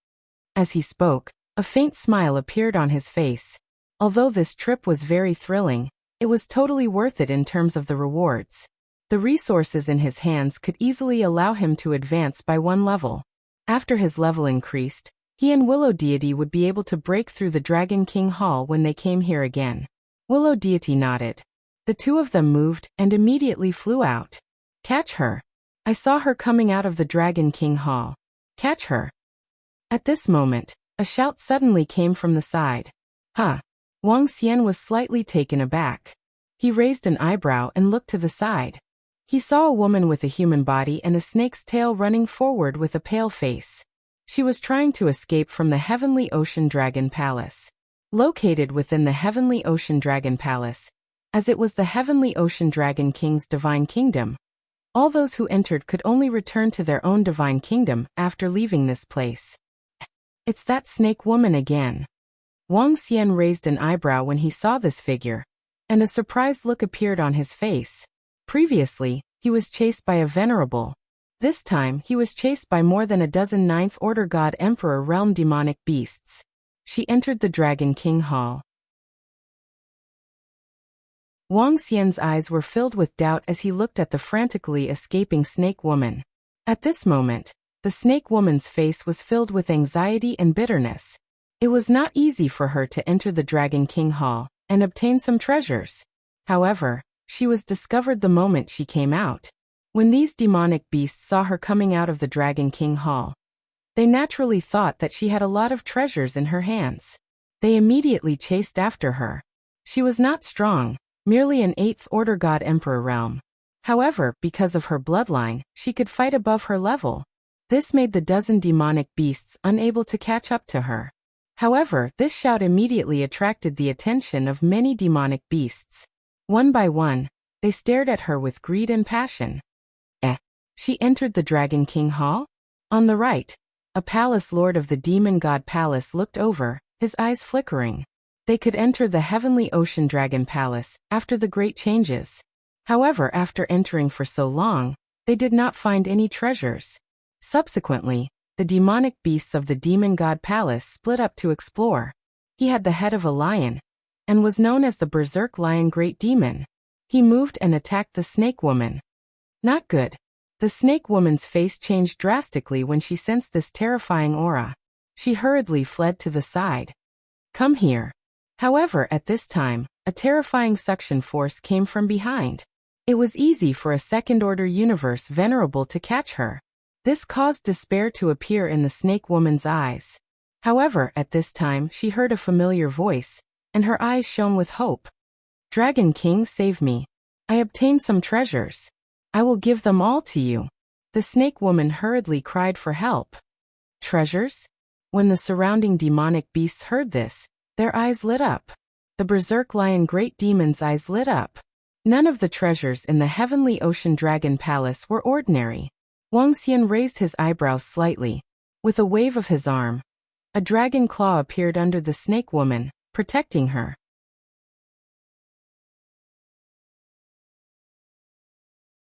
As he spoke, a faint smile appeared on his face. Although this trip was very thrilling, it was totally worth it in terms of the rewards. The resources in his hands could easily allow him to advance by one level. After his level increased, he and Willow Deity would be able to break through the Dragon King Hall when they came here again. Willow Deity nodded. The two of them moved and immediately flew out. Catch her. I saw her coming out of the Dragon King Hall. Catch her. At this moment, a shout suddenly came from the side. Huh. Wang Xian was slightly taken aback. He raised an eyebrow and looked to the side. He saw a woman with a human body and a snake's tail running forward with a pale face. She was trying to escape from the Heavenly Ocean Dragon Palace. Located within the Heavenly Ocean Dragon Palace, as it was the Heavenly Ocean Dragon King's divine kingdom, all those who entered could only return to their own divine kingdom after leaving this place. It's that snake woman again. Wang Xian raised an eyebrow when he saw this figure, and a surprised look appeared on his face. Previously, he was chased by a venerable. This time, he was chased by more than a dozen Ninth Order God Emperor realm demonic beasts. She entered the Dragon King Hall. Wang Xian's eyes were filled with doubt as he looked at the frantically escaping snake woman. At this moment, the snake woman's face was filled with anxiety and bitterness. It was not easy for her to enter the Dragon King Hall and obtain some treasures. However, she was discovered the moment she came out. When these demonic beasts saw her coming out of the Dragon King Hall, they naturally thought that she had a lot of treasures in her hands. They immediately chased after her. She was not strong, merely an 8th Order God Emperor realm. However, because of her bloodline, she could fight above her level. This made the dozen demonic beasts unable to catch up to her. However, this shout immediately attracted the attention of many demonic beasts. One by one, they stared at her with greed and passion. She entered the Dragon King Hall? On the right, a palace lord of the Demon God Palace looked over, his eyes flickering. They could enter the Heavenly Ocean Dragon Palace after the great changes. However, after entering for so long, they did not find any treasures. Subsequently, the demonic beasts of the Demon God Palace split up to explore. He had the head of a lion, and was known as the Berserk Lion Great Demon. He moved and attacked the snake woman. Not good. The snake woman's face changed drastically when she sensed this terrifying aura. She hurriedly fled to the side. Come here. However, at this time, a terrifying suction force came from behind. It was easy for a second-order universe venerable to catch her. This caused despair to appear in the snake woman's eyes. However, at this time she heard a familiar voice, and her eyes shone with hope. Dragon King, save me. I obtained some treasures. I will give them all to you. The snake woman hurriedly cried for help. Treasures? When the surrounding demonic beasts heard this, their eyes lit up. The berserk lion great demon's eyes lit up. None of the treasures in the heavenly ocean dragon palace were ordinary. Wuxia raised his eyebrows slightly. With a wave of his arm, a dragon claw appeared under the snake woman, protecting her.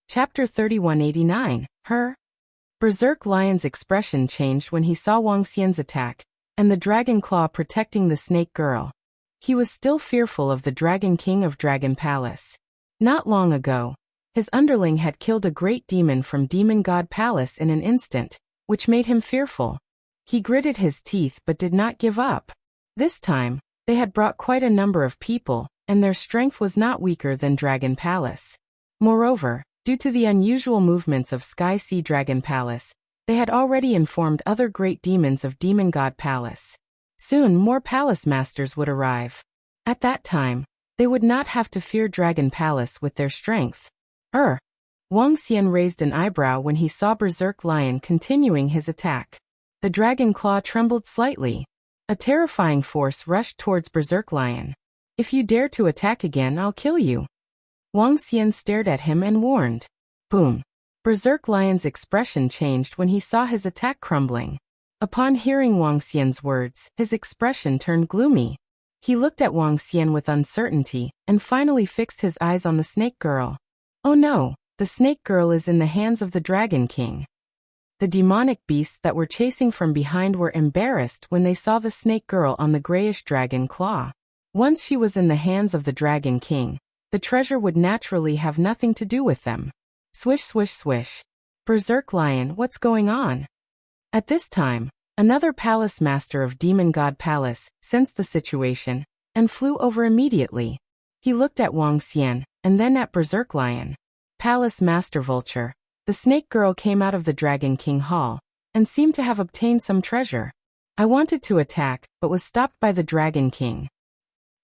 Chapter 3189. Her berserk lion's expression changed when he saw Wuxia's attack, and the dragon claw protecting the snake girl. He was still fearful of the Dragon King of Dragon Palace. Not long ago, his underling had killed a great demon from Demon God Palace in an instant, which made him fearful. He gritted his teeth but did not give up. This time, they had brought quite a number of people, and their strength was not weaker than Dragon Palace. Moreover, due to the unusual movements of Sky Sea Dragon Palace, they had already informed other great demons of Demon God Palace. Soon more palace masters would arrive. At that time, they would not have to fear Dragon Palace with their strength. Wuxia raised an eyebrow when he saw Berserk Lion continuing his attack. The dragon claw trembled slightly. A terrifying force rushed towards Berserk Lion. If you dare to attack again, I'll kill you. Wuxia stared at him and warned. Boom. Berserk Lion's expression changed when he saw his attack crumbling. Upon hearing Wuxia's words, his expression turned gloomy. He looked at Wuxia with uncertainty, and finally fixed his eyes on the snake girl. Oh no, the snake girl is in the hands of the Dragon King. The demonic beasts that were chasing from behind were embarrassed when they saw the snake girl on the grayish dragon claw. Once she was in the hands of the Dragon King, the treasure would naturally have nothing to do with them. Swish swish swish. Berserk Lion, what's going on? At this time, another palace master of Demon God Palace sensed the situation and flew over immediately. He looked at Wuxia and then at Berserk Lion. Palace Master Vulture. The snake girl came out of the Dragon King Hall and seemed to have obtained some treasure. I wanted to attack but was stopped by the Dragon King.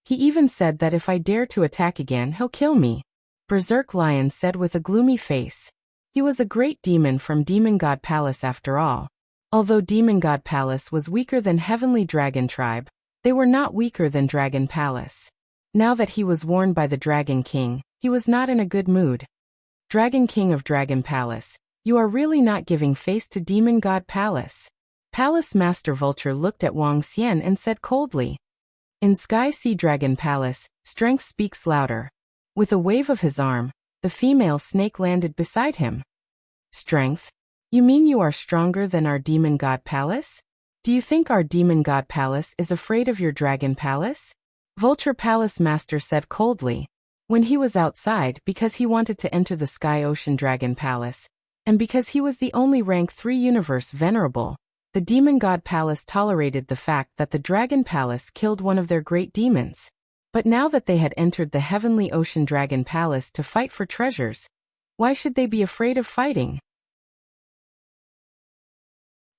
He even said that if I dare to attack again, he'll kill me. Berserk Lion said with a gloomy face. He was a great demon from Demon God Palace after all. Although Demon God Palace was weaker than Heavenly Dragon Tribe, they were not weaker than Dragon Palace. Now that he was warned by the Dragon King, he was not in a good mood. Dragon King of Dragon Palace, you are really not giving face to Demon God Palace. Palace Master Vulture looked at Wuxia and said coldly. In Sky Sea Dragon Palace, strength speaks louder. With a wave of his arm, the female snake landed beside him. Strength? You mean you are stronger than our Demon God Palace? Do you think our Demon God Palace is afraid of your Dragon Palace? Vulture Palace Master said coldly. When he was outside because he wanted to enter the Sky Ocean Dragon Palace, and because he was the only rank 3 universe venerable, the Demon God Palace tolerated the fact that the Dragon Palace killed one of their great demons. But now that they had entered the Heavenly Ocean Dragon Palace to fight for treasures, why should they be afraid of fighting?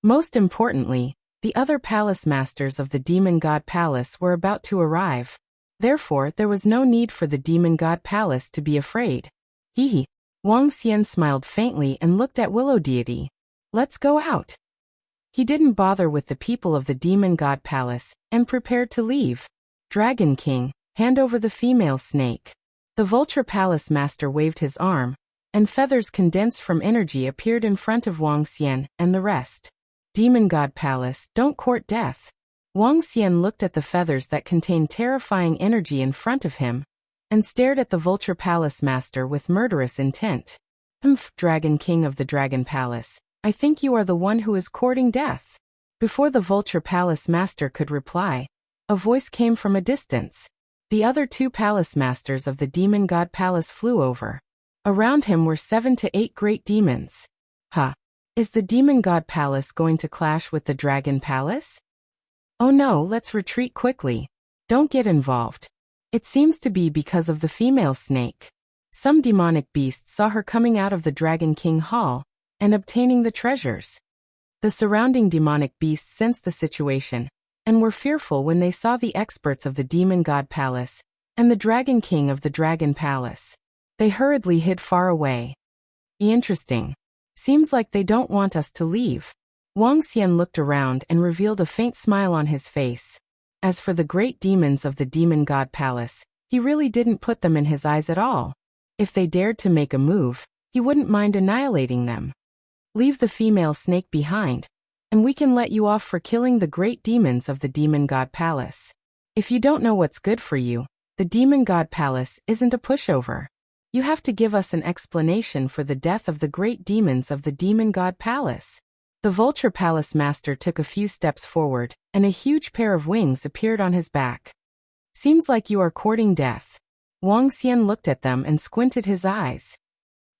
Most importantly, the other palace masters of the Demon God Palace were about to arrive. Therefore, there was no need for the Demon God Palace to be afraid. Hee. Wuxia smiled faintly and looked at Willow Deity. Let's go out. He didn't bother with the people of the Demon God Palace and prepared to leave. Dragon King, hand over the female snake. The Vulture Palace Master waved his arm, and feathers condensed from energy appeared in front of Wuxia and the rest. Demon God Palace, don't court death. Wuxia looked at the feathers that contained terrifying energy in front of him, and stared at the Vulture Palace Master with murderous intent. Dragon King of the Dragon Palace, I think you are the one who is courting death. Before the Vulture Palace Master could reply, a voice came from a distance. The other 2 palace masters of the Demon God Palace flew over. Around him were 7 to 8 great demons. Is the Demon God Palace going to clash with the Dragon Palace? Oh no, let's retreat quickly. Don't get involved. It seems to be because of the female snake. Some demonic beasts saw her coming out of the Dragon King Hall and obtaining the treasures. The surrounding demonic beasts sensed the situation and were fearful when they saw the experts of the Demon God Palace and the Dragon King of the Dragon Palace. They hurriedly hid far away. Interesting. Seems like they don't want us to leave. Wang Xian looked around and revealed a faint smile on his face. As for the great demons of the Demon God Palace, he really didn't put them in his eyes at all. If they dared to make a move, he wouldn't mind annihilating them. Leave the female snake behind, and we can let you off for killing the great demons of the Demon God Palace. If you don't know what's good for you, the Demon God Palace isn't a pushover. You have to give us an explanation for the death of the great demons of the Demon God Palace. The Vulture Palace Master took a few steps forward, and a huge pair of wings appeared on his back. Seems like you are courting death. Wang Xian looked at them and squinted his eyes.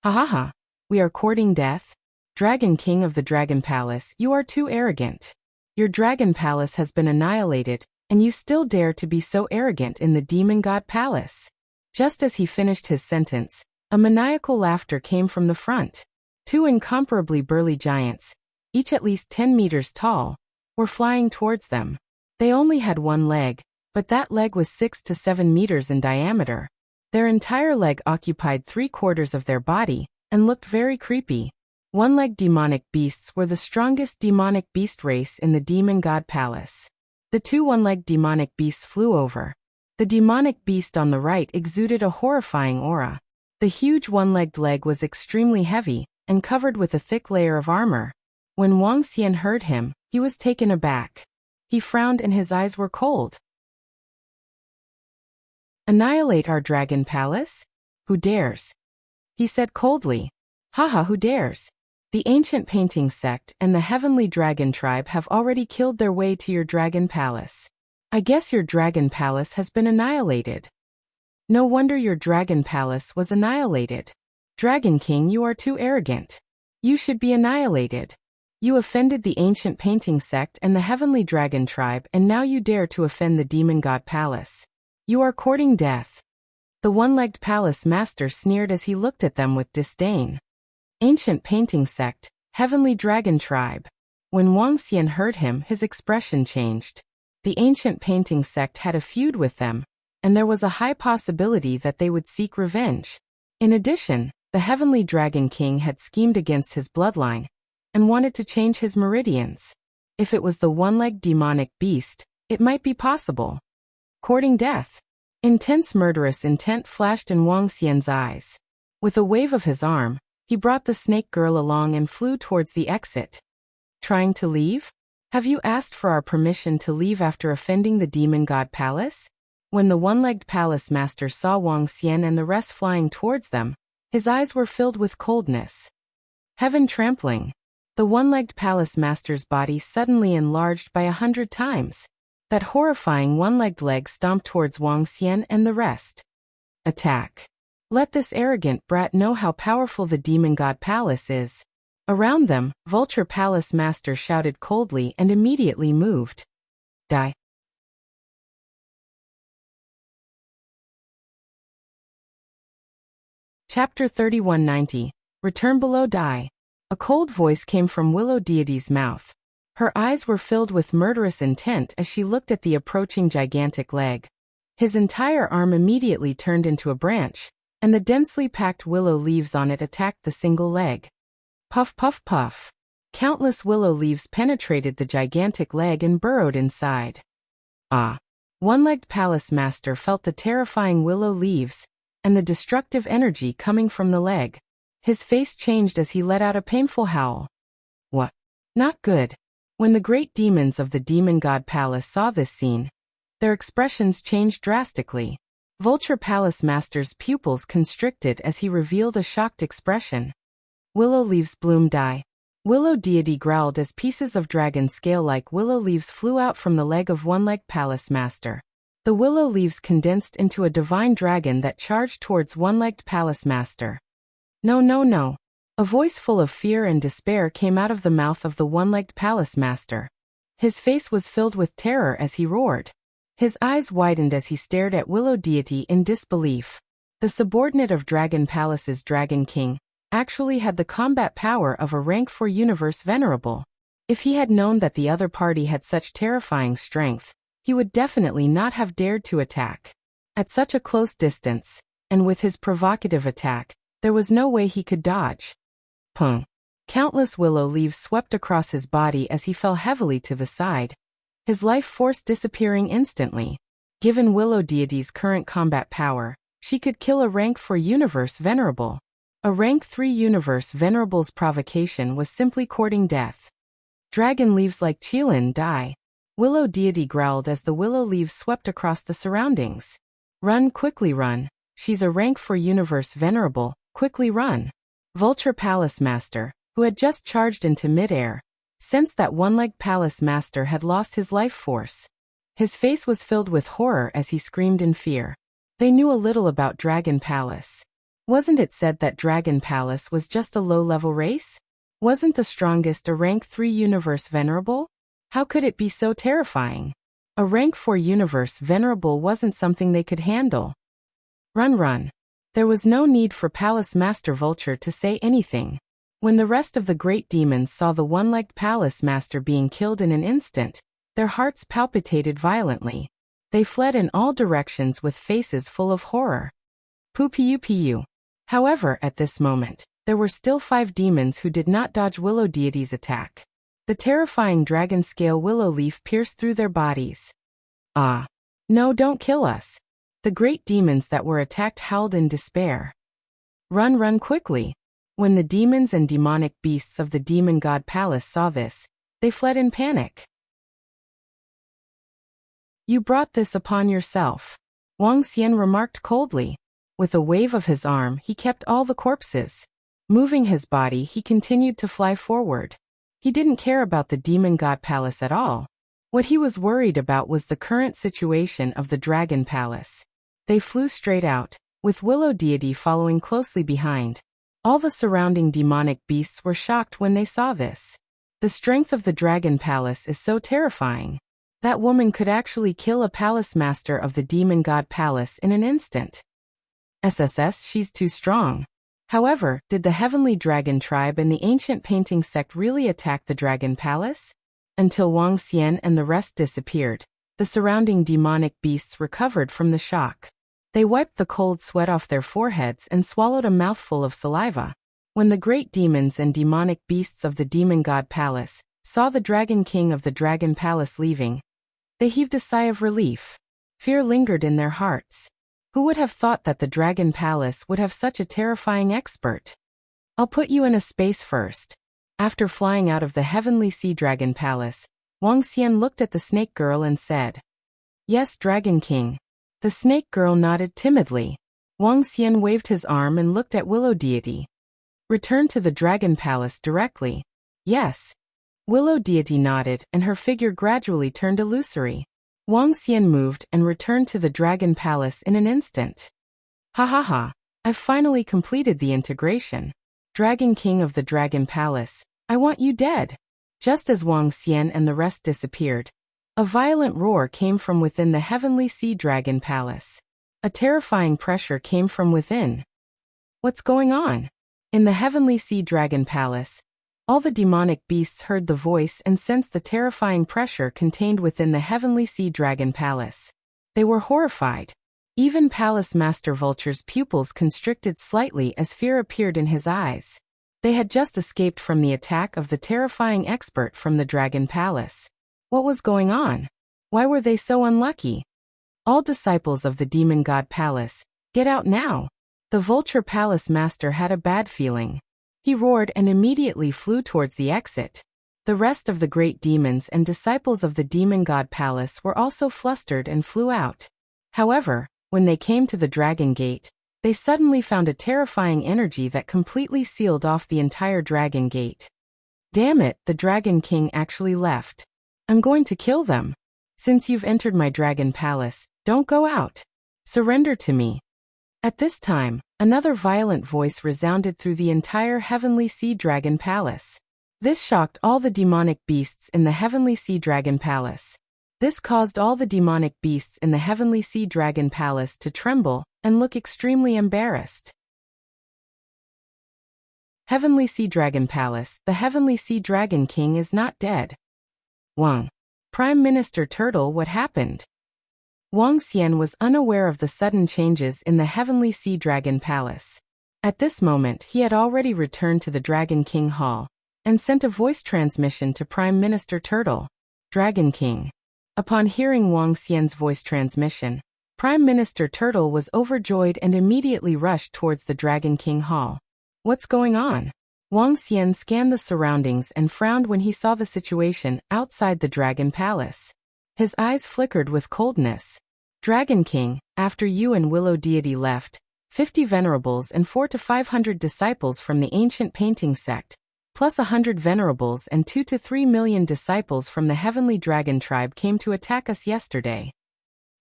Ha ha ha, we are courting death? Dragon King of the Dragon Palace, you are too arrogant. Your Dragon Palace has been annihilated, and you still dare to be so arrogant in the Demon God Palace. Just as he finished his sentence, a maniacal laughter came from the front. Two incomparably burly giants, each at least 10 meters tall, were flying towards them. They only had one leg, but that leg was 6 to 7 meters in diameter. Their entire leg occupied 3/4 of their body, and looked very creepy. One-legged demonic beasts were the strongest demonic beast race in the Demon God Palace. The two one-legged demonic beasts flew over. The demonic beast on the right exuded a horrifying aura. The huge one-legged leg was extremely heavy, and covered with a thick layer of armor. When Wang Xian heard him, he was taken aback. He frowned and his eyes were cold. Annihilate our Dragon Palace? Who dares? He said coldly. Haha, who dares? The ancient painting sect and the heavenly dragon tribe have already killed their way to your Dragon Palace. I guess your Dragon Palace has been annihilated. No wonder your Dragon Palace was annihilated. Dragon King, you are too arrogant. You should be annihilated. You offended the ancient painting sect and the heavenly dragon tribe, and now you dare to offend the Demon God Palace. You are courting death. The one-legged palace master sneered as he looked at them with disdain. Ancient painting sect, heavenly dragon tribe. When Wang Xian heard him, his expression changed. The ancient painting sect had a feud with them, and there was a high possibility that they would seek revenge. In addition, the heavenly dragon king had schemed against his bloodline, and wanted to change his meridians. If it was the one-legged demonic beast, it might be possible. Courting death. Intense murderous intent flashed in Wang Xian's eyes. With a wave of his arm, he brought the snake girl along and flew towards the exit. Trying to leave? Have you asked for our permission to leave after offending the Demon God Palace? When the one-legged palace master saw Wang Xian and the rest flying towards them, his eyes were filled with coldness. Heaven trampling. The one-legged palace master's body suddenly enlarged by 100 times. That horrifying one-legged leg stomped towards Wang Xian and the rest. Attack. Let this arrogant brat know how powerful the Demon God Palace is. Around them, Vulture Palace Master shouted coldly and immediately moved. Die. Chapter 3190. Return below, die. A cold voice came from Willow Deity's mouth. Her eyes were filled with murderous intent as she looked at the approaching gigantic leg. His entire arm immediately turned into a branch, and the densely packed willow leaves on it attacked the single leg. Puff puff puff. Countless willow leaves penetrated the gigantic leg and burrowed inside. Ah! One-legged palace master felt the terrifying willow leaves, and the destructive energy coming from the leg. His face changed as he let out a painful howl. What? Not good. When the great demons of the Demon God Palace saw this scene, their expressions changed drastically. Vulture Palace Master's pupils constricted as he revealed a shocked expression. Willow leaves bloom, die. Willow Deity growled as pieces of dragon scale-like willow leaves flew out from the leg of one-legged Palace Master. The willow leaves condensed into a divine dragon that charged towards one-legged Palace Master. No, no, no. A voice full of fear and despair came out of the mouth of the one-legged Palace Master. His face was filled with terror as he roared. His eyes widened as he stared at Willow Deity in disbelief. The subordinate of Dragon Palace's Dragon King actually had the combat power of a rank 4 universe venerable. If he had known that the other party had such terrifying strength, he would definitely not have dared to attack. At such a close distance, and with his provocative attack, there was no way he could dodge. Pung. Countless willow leaves swept across his body as he fell heavily to the side, his life force disappearing instantly. Given Willow Deity's current combat power, she could kill a rank 4 Universe Venerable. A rank 3 Universe Venerable's provocation was simply courting death. Dragon leaves like Qilin die. Willow Deity growled as the willow leaves swept across the surroundings. Run, quickly run. She's a rank 4 Universe Venerable, quickly run. Vulture Palace Master, who had just charged into midair, sensed that one-legged Palace Master had lost his life force. His face was filled with horror as he screamed in fear. They knew a little about Dragon Palace. Wasn't it said that Dragon Palace was just a low-level race? Wasn't the strongest a rank 3 Universe Venerable? How could it be so terrifying? A rank 4 Universe Venerable wasn't something they could handle. Run, run. There was no need for Palace Master Vulture to say anything. When the rest of the great demons saw the one-legged Palace Master being killed in an instant, their hearts palpitated violently. They fled in all directions with faces full of horror. Poo-poo-poo. However, at this moment, there were still 5 demons who did not dodge Willow Deity's attack. The terrifying dragon-scale willow leaf pierced through their bodies. Ah! No, don't kill us! The great demons that were attacked howled in despair. Run, run quickly! When the demons and demonic beasts of the Demon God Palace saw this, they fled in panic. You brought this upon yourself, Wang Xian remarked coldly. With a wave of his arm, he kept all the corpses. Moving his body, he continued to fly forward. He didn't care about the Demon God Palace at all. What he was worried about was the current situation of the Dragon Palace. They flew straight out, with Willow Deity following closely behind. All the surrounding demonic beasts were shocked when they saw this. The strength of the Dragon Palace is so terrifying. That woman could actually kill a palace master of the Demon God Palace in an instant. SSS, she's too strong. However, did the Heavenly Dragon Tribe and the Ancient Painting Sect really attack the Dragon Palace? Until Wang Xian and the rest disappeared, the surrounding demonic beasts recovered from the shock. They wiped the cold sweat off their foreheads and swallowed a mouthful of saliva. When the great demons and demonic beasts of the Demon God Palace saw the Dragon King of the Dragon Palace leaving, they heaved a sigh of relief. Fear lingered in their hearts. Who would have thought that the Dragon Palace would have such a terrifying expert? I'll put you in a space first. After flying out of the Heavenly Sea Dragon Palace, Wang Xian looked at the Snake Girl and said, Yes, Dragon King. The Snake Girl nodded timidly. Wang Xian waved his arm and looked at Willow Deity. Return to the Dragon Palace directly. Yes. Willow Deity nodded and her figure gradually turned illusory. Wang Xian moved and returned to the Dragon Palace in an instant. Ha ha ha, I've finally completed the integration. Dragon King of the Dragon Palace, I want you dead. Just as Wang Xian and the rest disappeared, a violent roar came from within the Heavenly Sea Dragon Palace. A terrifying pressure came from within. What's going on? In the Heavenly Sea Dragon Palace, all the demonic beasts heard the voice and sensed the terrifying pressure contained within the Heavenly Sea Dragon Palace. They were horrified. Even Palace Master Vulture's pupils constricted slightly as fear appeared in his eyes. They had just escaped from the attack of the terrifying expert from the Dragon Palace. What was going on? Why were they so unlucky? All disciples of the Demon God Palace, get out now! The Vulture Palace Master had a bad feeling. He roared and immediately flew towards the exit. The rest of the great demons and disciples of the Demon God Palace were also flustered and flew out. However, when they came to the Dragon Gate, they suddenly found a terrifying energy that completely sealed off the entire Dragon Gate. Damn it, the Dragon King actually left. I'm going to kill them. Since you've entered my Dragon Palace, don't go out. Surrender to me. At this time, another violent voice resounded through the entire Heavenly Sea Dragon Palace. This shocked all the demonic beasts in the Heavenly Sea Dragon Palace. This caused all the demonic beasts in the Heavenly Sea Dragon Palace to tremble and look extremely embarrassed. Heavenly Sea Dragon Palace, the Heavenly Sea Dragon King is not dead. Wang. Prime Minister Turtle, what happened? Wang Xian was unaware of the sudden changes in the Heavenly Sea Dragon Palace. At this moment he had already returned to the Dragon King Hall, and sent a voice transmission to Prime Minister Turtle, Dragon King. Upon hearing Wang Xian's voice transmission, Prime Minister Turtle was overjoyed and immediately rushed towards the Dragon King Hall. What's going on? Wang Xian scanned the surroundings and frowned when he saw the situation outside the Dragon Palace. His eyes flickered with coldness. Dragon King, after you and Willow Deity left, 50 venerables and 400 to 500 disciples from the ancient painting sect, plus 100 venerables and 2 to 3 million disciples from the heavenly dragon tribe came to attack us yesterday.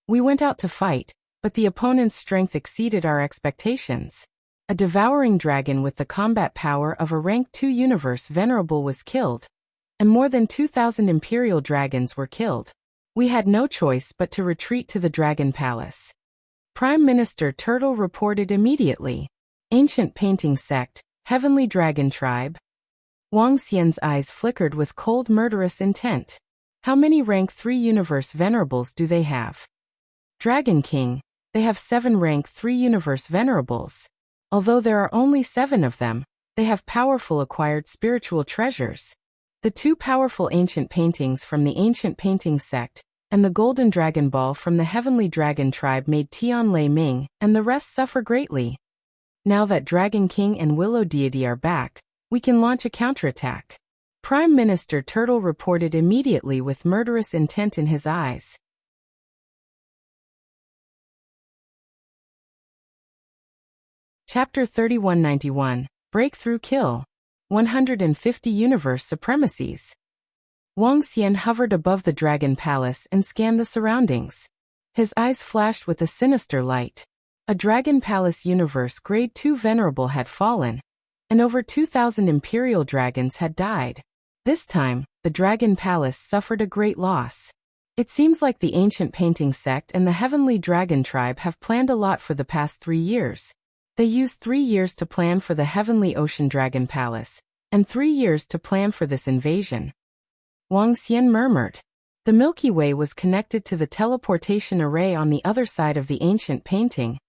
We went out to fight, but the opponent's strength exceeded our expectations. A devouring dragon with the combat power of a rank 2 universe venerable was killed, and more than 2,000 imperial dragons were killed. We had no choice but to retreat to the Dragon Palace. Prime Minister Turtle reported immediately. Ancient painting sect, heavenly dragon tribe. Wang Xian's eyes flickered with cold murderous intent. How many rank 3 universe venerables do they have? Dragon King, they have 7 rank 3 universe venerables. Although there are only 7 of them, they have powerful acquired spiritual treasures. The 2 powerful ancient paintings from the ancient painting sect, and the golden dragon ball from the heavenly dragon tribe made Tian Lei Ming and the rest suffer greatly. Now that Dragon King and Willow Deity are back, we can launch a counterattack. Prime Minister Turtle reported immediately with murderous intent in his eyes. Chapter 3191, Breakthrough Kill. 150 Universe Supremacies. Wang Xian hovered above the Dragon Palace and scanned the surroundings. His eyes flashed with a sinister light. A Dragon Palace Universe Grade 2 Venerable had fallen, and over 2,000 Imperial Dragons had died. This time, the Dragon Palace suffered a great loss. It seems like the ancient painting sect and the Heavenly Dragon tribe have planned a lot for the past 3 years. They used 3 years to plan for the Heavenly Ocean Dragon Palace, and 3 years to plan for this invasion. Wang Xian murmured. The Milky Way was connected to the teleportation array on the other side of the ancient painting,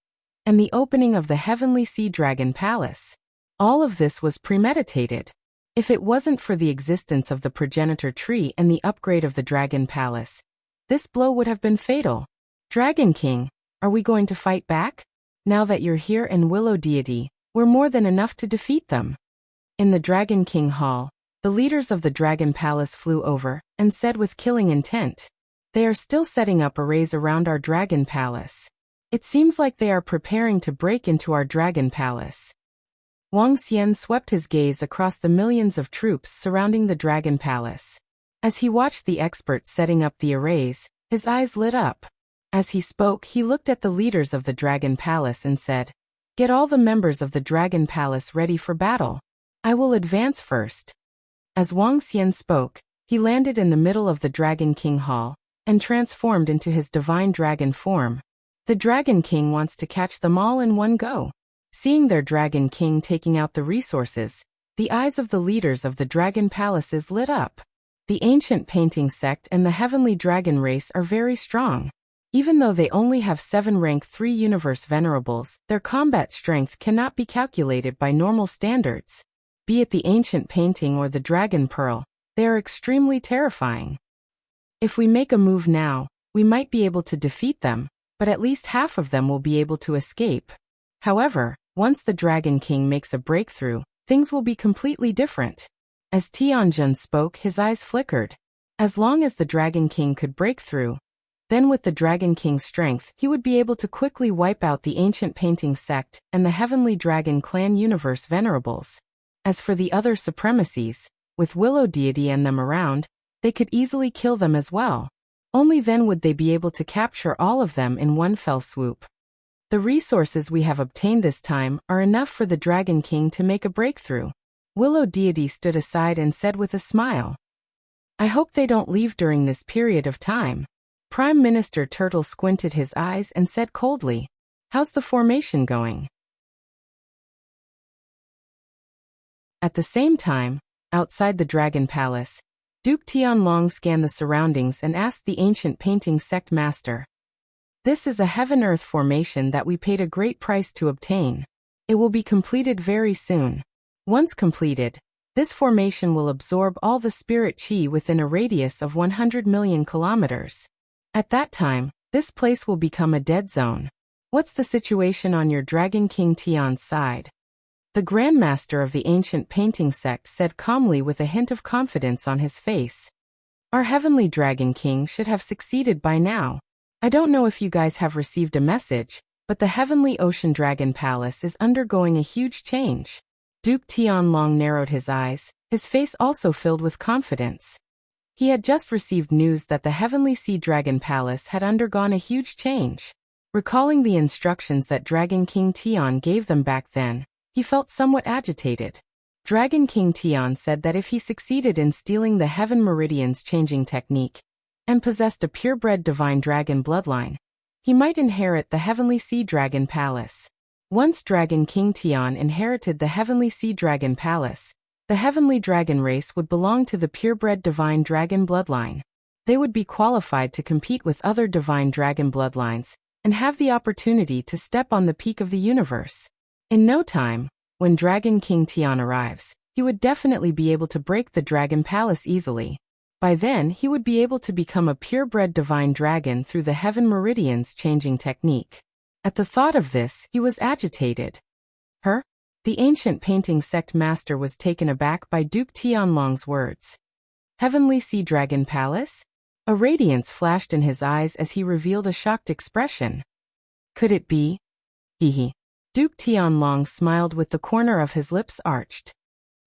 and the opening of the Heavenly Sea Dragon Palace. All of this was premeditated. If it wasn't for the existence of the progenitor tree and the upgrade of the Dragon Palace, this blow would have been fatal. Dragon King, are we going to fight back? Now that you're here and Willow Deity, we're more than enough to defeat them. In the Dragon King Hall, the leaders of the Dragon Palace flew over and said with killing intent, they are still setting up arrays around our Dragon Palace. It seems like they are preparing to break into our Dragon Palace. Wang Xian swept his gaze across the millions of troops surrounding the Dragon Palace. As he watched the experts setting up the arrays, his eyes lit up. As he spoke, he looked at the leaders of the Dragon Palace and said, "Get all the members of the Dragon Palace ready for battle. I will advance first." As Wang Xian spoke, he landed in the middle of the Dragon King Hall and transformed into his divine dragon form. The Dragon King wants to catch them all in one go. Seeing their Dragon King taking out the resources, the eyes of the leaders of the Dragon Palaces lit up. The ancient painting sect and the heavenly dragon race are very strong. Even though they only have 7 rank 3 universe venerables, their combat strength cannot be calculated by normal standards. Be it the ancient painting or the dragon pearl, they are extremely terrifying. If we make a move now, we might be able to defeat them, but at least half of them will be able to escape. However, once the Dragon King makes a breakthrough, things will be completely different. As Tianjun spoke, his eyes flickered. As long as the Dragon King could break through, then with the Dragon King's strength, he would be able to quickly wipe out the ancient painting sect and the Heavenly Dragon Clan Universe Venerables. As for the other supremacies, with Willow Deity and them around, they could easily kill them as well. Only then would they be able to capture all of them in one fell swoop. The resources we have obtained this time are enough for the Dragon King to make a breakthrough. Willow Deity stood aside and said with a smile, "I hope they don't leave during this period of time." Prime Minister Turtle squinted his eyes and said coldly, "How's the formation going?" At the same time, outside the Dragon Palace, Duke Tianlong scanned the surroundings and asked the ancient painting sect master, "This is a heaven-earth formation that we paid a great price to obtain. It will be completed very soon. Once completed, This formation will absorb all the spirit chi within a radius of 100 million kilometers. At that time, this place will become a dead zone. What's the situation on your Dragon King Tian's side? The Grandmaster of the ancient painting sect said calmly with a hint of confidence on his face. Our Heavenly Dragon King should have succeeded by now. I don't know if you guys have received a message, but the Heavenly Ocean Dragon Palace is undergoing a huge change. Duke Tianlong narrowed his eyes, his face also filled with confidence. He had just received news that the Heavenly Sea Dragon Palace had undergone a huge change. Recalling the instructions that Dragon King Tian gave them back then, he felt somewhat agitated. Dragon King Tian said that if he succeeded in stealing the Heaven Meridian's changing technique, and possessed a purebred divine dragon bloodline, he might inherit the Heavenly Sea Dragon Palace. Once Dragon King Tian inherited the Heavenly Sea Dragon Palace, the Heavenly Dragon race would belong to the purebred divine dragon bloodline. They would be qualified to compete with other divine dragon bloodlines, and have the opportunity to step on the peak of the universe. In no time, when Dragon King Tian arrives, he would definitely be able to break the Dragon Palace easily. By then, he would be able to become a purebred divine dragon through the Heaven Meridian's changing technique. At the thought of this, he was agitated. The ancient painting sect master was taken aback by Duke Tianlong's words. Heavenly Sea Dragon Palace? A radiance flashed in his eyes as he revealed a shocked expression. Could it be? Hehe. Duke Tianlong smiled with the corner of his lips arched.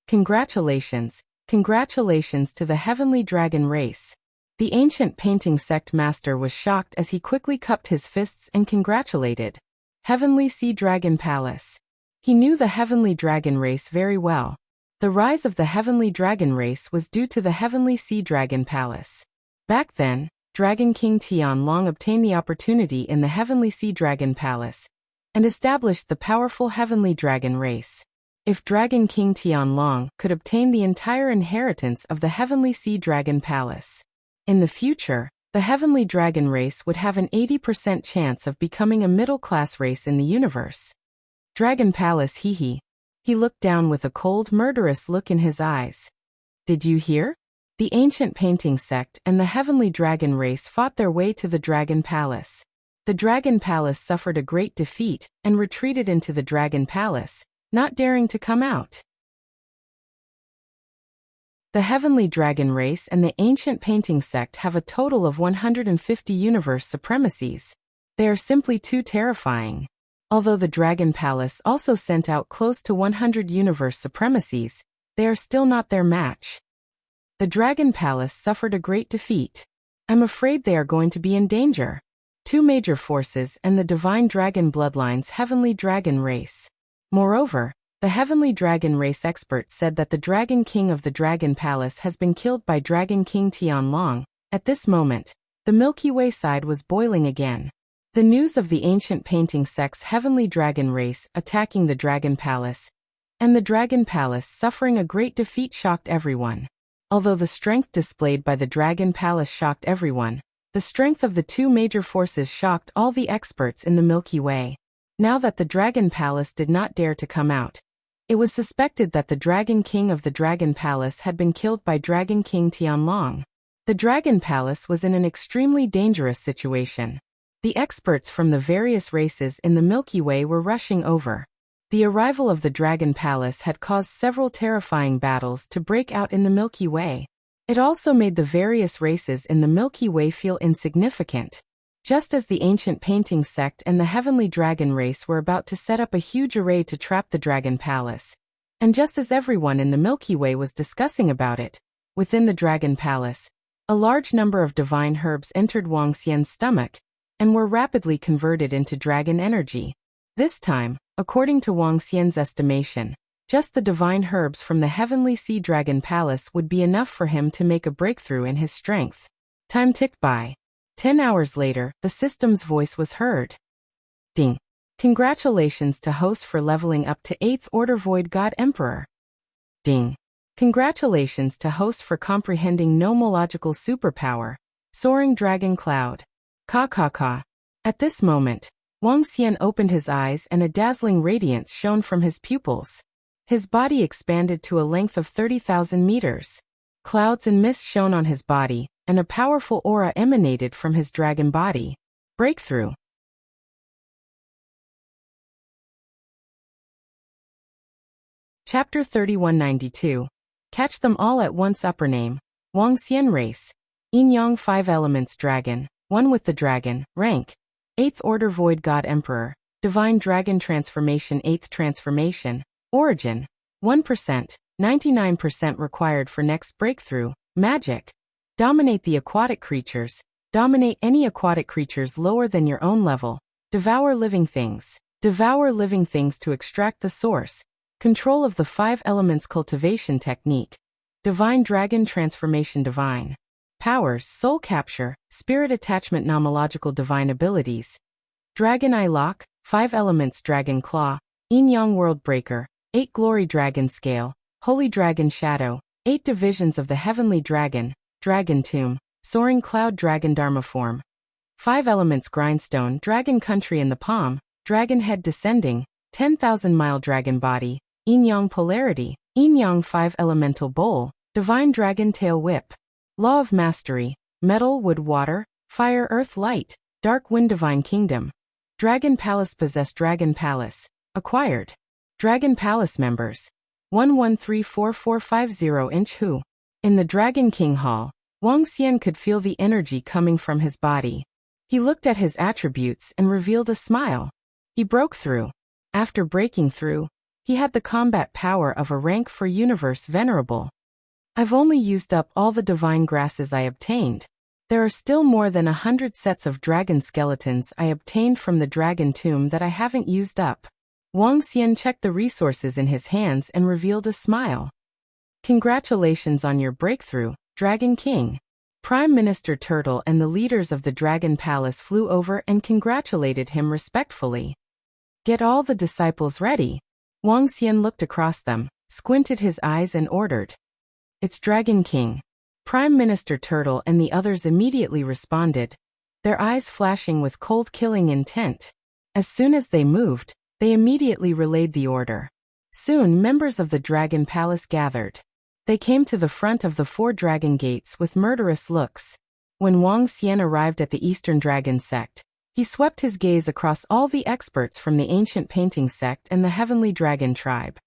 Congratulations, congratulations to the Heavenly Dragon race. The ancient painting sect master was shocked as he quickly cupped his fists and congratulated. Heavenly Sea Dragon Palace. He knew the Heavenly Dragon race very well. The rise of the Heavenly Dragon race was due to the Heavenly Sea Dragon Palace. Back then, Dragon King Tianlong obtained the opportunity in the Heavenly Sea Dragon Palace, and established the powerful Heavenly Dragon race. If Dragon King Tianlong could obtain the entire inheritance of the Heavenly Sea Dragon Palace, in the future, the Heavenly Dragon race would have an 80% chance of becoming a middle-class race in the universe. Dragon Palace he looked down with a cold, murderous look in his eyes. Did you hear? The ancient painting sect and the Heavenly Dragon race fought their way to the Dragon Palace. The Dragon Palace suffered a great defeat and retreated into the Dragon Palace, not daring to come out. The Heavenly Dragon race and the ancient painting sect have a total of 150 universe supremacies. They are simply too terrifying. Although the Dragon Palace also sent out close to 100 universe supremacies, they are still not their match. The Dragon Palace suffered a great defeat. I'm afraid they are going to be in danger. Two major forces and the Divine Dragon Bloodline's Heavenly Dragon race. Moreover, the Heavenly Dragon race experts said that the Dragon King of the Dragon Palace has been killed by Dragon King Tianlong. At this moment, the Milky Way side was boiling again. The news of the ancient painting sect's Heavenly Dragon race attacking the Dragon Palace, and the Dragon Palace suffering a great defeat shocked everyone. Although the strength displayed by the Dragon Palace shocked everyone, the strength of the two major forces shocked all the experts in the Milky Way. Now that the Dragon Palace did not dare to come out, it was suspected that the Dragon King of the Dragon Palace had been killed by Dragon King Tianlong. The Dragon Palace was in an extremely dangerous situation. The experts from the various races in the Milky Way were rushing over. The arrival of the Dragon Palace had caused several terrifying battles to break out in the Milky Way. It also made the various races in the Milky Way feel insignificant. Just as the ancient painting sect and the Heavenly Dragon race were about to set up a huge array to trap the Dragon Palace, and just as everyone in the Milky Way was discussing about it, within the Dragon Palace, a large number of divine herbs entered Wang Xian's stomach, and were rapidly converted into dragon energy. This time, according to Wang Xian's estimation, just the divine herbs from the Heavenly Sea Dragon Palace would be enough for him to make a breakthrough in his strength. Time ticked by. 10 hours later, the system's voice was heard. Ding. Congratulations to host for leveling up to 8th Order Void God Emperor. Ding. Congratulations to host for comprehending nomological superpower, Soaring Dragon Cloud. Ka. At this moment, Wang Xian opened his eyes and a dazzling radiance shone from his pupils. His body expanded to a length of 30,000 meters. Clouds and mist shone on his body, and a powerful aura emanated from his dragon body. Breakthrough. Chapter 3192. Catch them all at once. Upper name. Wuxia race. Yin Yang 5 elements dragon. One with the dragon. Rank. 8th order void god emperor. Divine dragon transformation. 8th transformation. Origin. 1%. 99% required for next breakthrough. Magic. Dominate the aquatic creatures. Dominate any aquatic creatures lower than your own level. Devour living things. Devour living things to extract the source. Control of the 5 elements. Cultivation technique. Divine dragon transformation. Divine powers. Soul capture. Spirit attachment. Nomological divine abilities. Dragon eye lock. 5 elements. Dragon claw. Yin Yang world breaker. 8 glory dragon scale. Holy dragon shadow. 8 divisions of the heavenly dragon. Dragon tomb. Soaring cloud dragon dharma form. 5 elements. Grindstone. Dragon country in the palm. Dragon head descending. 10,000-mile dragon body. Yin Yang polarity. Yin Yang 5 elemental bowl. Divine dragon tail whip. Law of mastery. Metal, wood, water, fire, earth, light. Dark wind. Divine kingdom. Dragon palace. Possess dragon palace. Acquired. Dragon palace members. 113445 Who. In the Dragon King Hall, Wuxia could feel the energy coming from his body. He looked at his attributes and revealed a smile. He broke through. After breaking through, he had the combat power of a rank 4 universe venerable. I've only used up all the divine grasses I obtained. There are still more than 100 sets of dragon skeletons I obtained from the dragon tomb that I haven't used up. Wuxia checked the resources in his hands and revealed a smile. Congratulations on your breakthrough, Dragon King. Prime Minister Turtle and the leaders of the Dragon Palace flew over and congratulated him respectfully. Get all the disciples ready. Wuxia looked across them, squinted his eyes and ordered. It's Dragon King. Prime Minister Turtle and the others immediately responded, their eyes flashing with cold killing intent. As soon as they moved, they immediately relayed the order. Soon members of the Dragon Palace gathered. They came to the front of the 4 dragon gates with murderous looks. When Wuxia arrived at the Eastern Dragon Sect, he swept his gaze across all the experts from the Ancient Painting Sect and the Heavenly Dragon Tribe.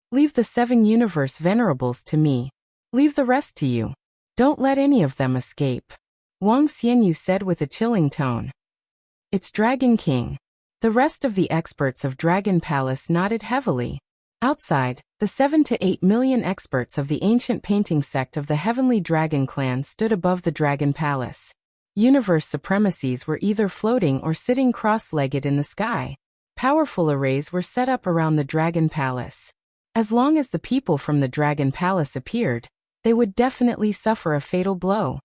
Leave the 7 universe venerables to me. Leave the rest to you. Don't let any of them escape. Wuxia said with a chilling tone. It's Dragon King. The rest of the experts of Dragon Palace nodded heavily. Outside, the 7 to 8 million experts of the Ancient Painting Sect of the Heavenly Dragon Clan stood above the Dragon Palace. Universe supremacies were either floating or sitting cross-legged in the sky. Powerful arrays were set up around the Dragon Palace. As long as the people from the Dragon Palace appeared, they would definitely suffer a fatal blow.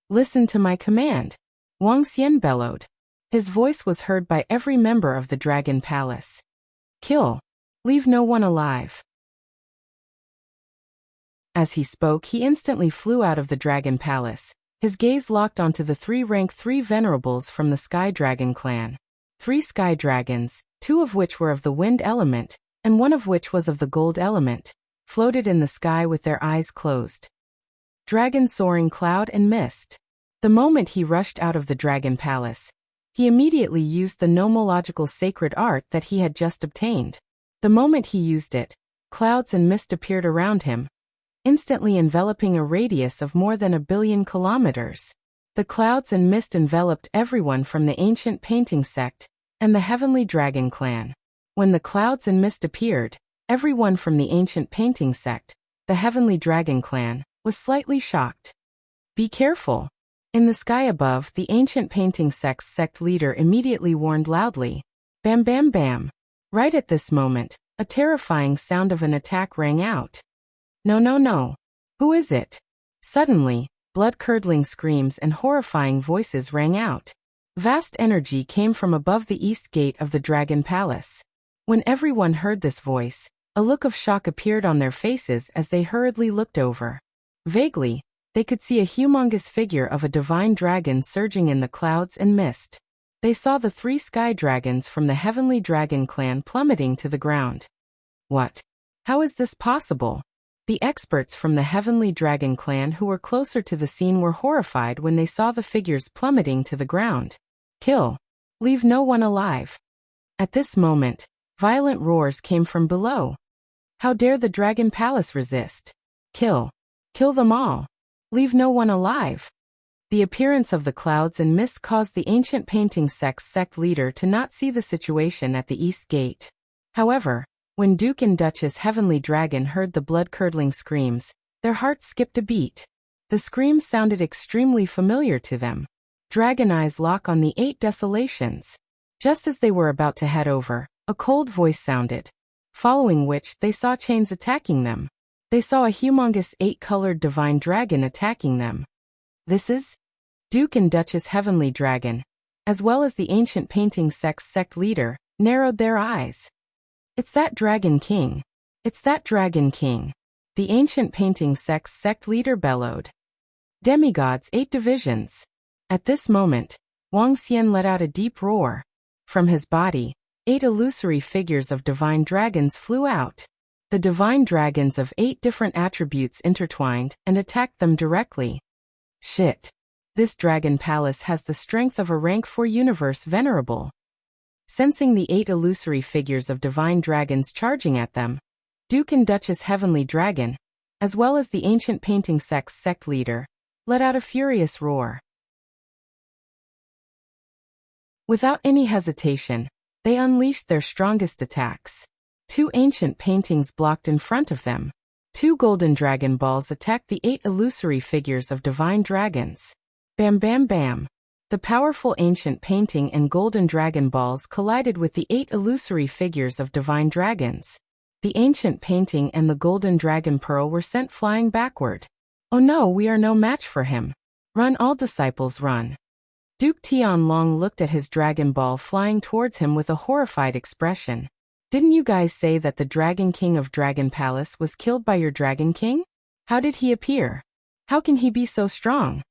Listen to my command. Wuxia bellowed. His voice was heard by every member of the Dragon Palace. Kill. Leave no one alive. As he spoke, he instantly flew out of the Dragon Palace. His gaze locked onto the 3 rank 3 venerables from the Sky Dragon clan. 3 sky dragons, 2 of which were of the wind element, and 1 of which was of the gold element, floated in the sky with their eyes closed. Dragon soaring cloud and mist. The moment he rushed out of the Dragon Palace, he immediately used the nomological sacred art that he had just obtained. The moment he used it, clouds and mist appeared around him, instantly enveloping a radius of more than 1 billion kilometers. The clouds and mist enveloped everyone from the Ancient Painting Sect and the Heavenly Dragon Clan. When the clouds and mist appeared, everyone from the Ancient Painting Sect, the Heavenly Dragon Clan, was slightly shocked. Be careful. In the sky above, the Ancient Painting Sect's sect leader immediately warned loudly. Bam bam bam. Right at this moment, a terrifying sound of an attack rang out. No no no. Who is it? Suddenly, blood-curdling screams and horrifying voices rang out. Vast energy came from above the east gate of the Dragon Palace. When everyone heard this voice, a look of shock appeared on their faces as they hurriedly looked over. Vaguely, they could see a humongous figure of a divine dragon surging in the clouds and mist. They saw the 3 sky dragons from the Heavenly Dragon clan plummeting to the ground. What? How is this possible? The experts from the Heavenly Dragon clan who were closer to the scene were horrified when they saw the figures plummeting to the ground. Kill. Leave no one alive. At this moment, violent roars came from below. How dare the Dragon Palace resist? Kill. Kill them all. Leave no one alive. The appearance of the clouds and mist caused the ancient painting sect leader to not see the situation at the east gate. However, when Duke and Duchess Heavenly Dragon heard the blood-curdling screams, their hearts skipped a beat. The screams sounded extremely familiar to them. Dragon eyes lock on the 8 desolations. Just as they were about to head over, a cold voice sounded, following which they saw chains attacking them. They saw a humongous 8-colored divine dragon attacking them. This is Duke and Duchess Heavenly Dragon, as well as the ancient painting sect leader, narrowed their eyes. It's that Dragon King. It's that Dragon King. The ancient painting sect leader bellowed. Demigods 8 divisions. At this moment, Wuxia let out a deep roar. From his body, 8 illusory figures of divine dragons flew out. The divine dragons of 8 different attributes intertwined and attacked them directly. Shit. This dragon palace has the strength of a rank 4 universe venerable. Sensing the 8 illusory figures of divine dragons charging at them, Duke and Duchess Heavenly Dragon, as well as the ancient painting sect leader, let out a furious roar. Without any hesitation, they unleashed their strongest attacks. 2 ancient paintings blocked in front of them. 2 golden dragon balls attacked the 8 illusory figures of divine dragons. Bam bam bam. The powerful ancient painting and golden dragon balls collided with the 8 illusory figures of divine dragons. The ancient painting and the golden dragon pearl were sent flying backward. Oh no, we are no match for him. Run all disciples run. Duke Tianlong looked at his dragon ball flying towards him with a horrified expression. Didn't you guys say that the Dragon King of Dragon Palace was killed by your Dragon King? How did he appear? How can he be so strong?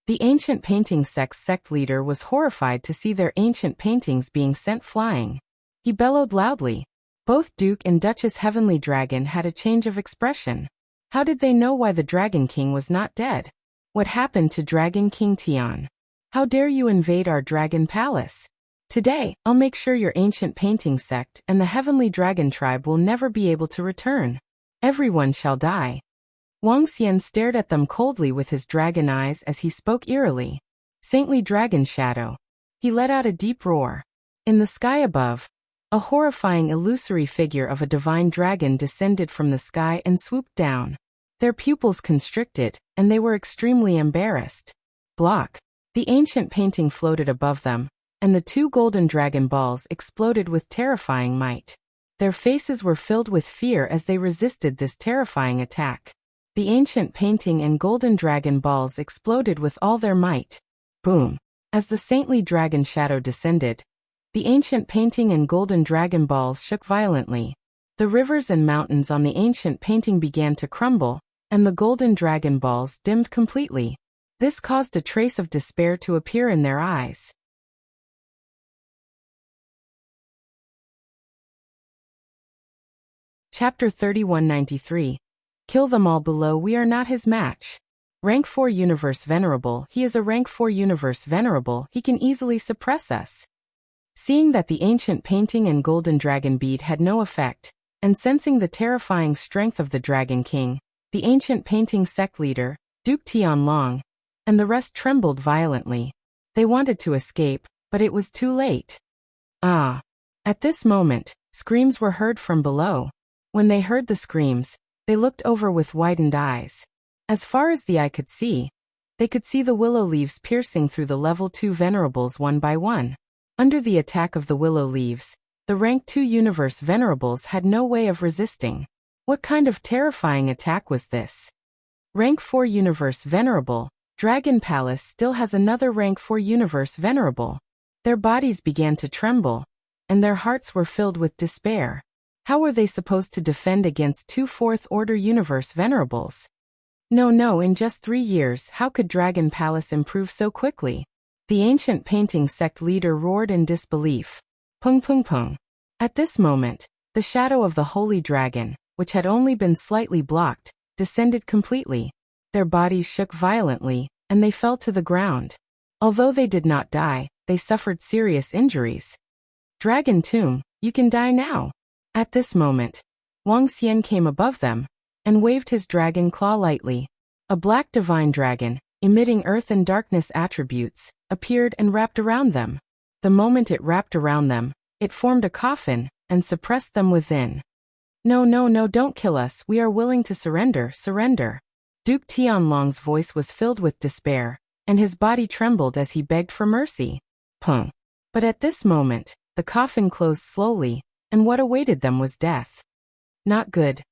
The ancient painting sect leader was horrified to see their ancient paintings being sent flying. He bellowed loudly. Both Duke and Duchess Heavenly Dragon had a change of expression. How did they know why the Dragon King was not dead? What happened to Dragon King Tian? How dare you invade our Dragon Palace? Today, I'll make sure your ancient painting sect and the Heavenly Dragon tribe will never be able to return. Everyone shall die. Wuxia stared at them coldly with his dragon eyes as he spoke eerily. Saintly Dragon Shadow. He let out a deep roar. In the sky above, a horrifying illusory figure of a divine dragon descended from the sky and swooped down. Their pupils constricted, and they were extremely embarrassed. Block. The ancient painting floated above them, and the 2 golden dragon balls exploded with terrifying might. Their faces were filled with fear as they resisted this terrifying attack. The ancient painting and golden dragon balls exploded with all their might. Boom. As the saintly dragon shadow descended, the ancient painting and golden dragon balls shook violently. The rivers and mountains on the ancient painting began to crumble, and the golden dragon balls dimmed completely. This caused a trace of despair to appear in their eyes. Chapter 3193. Kill them all below, we are not his match. Rank 4 Universe Venerable, he is a rank 4 Universe Venerable, he can easily suppress us. Seeing that the ancient painting and golden dragon bead had no effect, and sensing the terrifying strength of the Dragon King, the ancient painting sect leader, Duke Tianlong, and the rest trembled violently. They wanted to escape, but it was too late. Ah! At this moment, screams were heard from below. When they heard the screams, they looked over with widened eyes. As far as the eye could see, they could see the willow leaves piercing through the level 2 venerables one by one. Under the attack of the willow leaves, the rank 2 universe venerables had no way of resisting. What kind of terrifying attack was this? Rank 4 universe venerable, Dragon Palace still has another rank 4 universe venerable. Their bodies began to tremble, and their hearts were filled with despair. How were they supposed to defend against 2 4th order universe venerables? No, in just 3 years, how could Dragon Palace improve so quickly? The ancient painting sect leader roared in disbelief. Pung pung pung. At this moment, the shadow of the holy dragon, which had only been slightly blocked, descended completely. Their bodies shook violently, and they fell to the ground. Although they did not die, they suffered serious injuries. Dragon Tomb, you can die now. At this moment, Wuxia came above them, and waved his dragon claw lightly. A black divine dragon, emitting earth and darkness attributes, appeared and wrapped around them. The moment it wrapped around them, it formed a coffin, and suppressed them within. No, no, no, don't kill us, we are willing to surrender, surrender. Duke Tianlong's voice was filled with despair, and his body trembled as he begged for mercy. Pung. But at this moment, the coffin closed slowly, and what awaited them was death. Not good,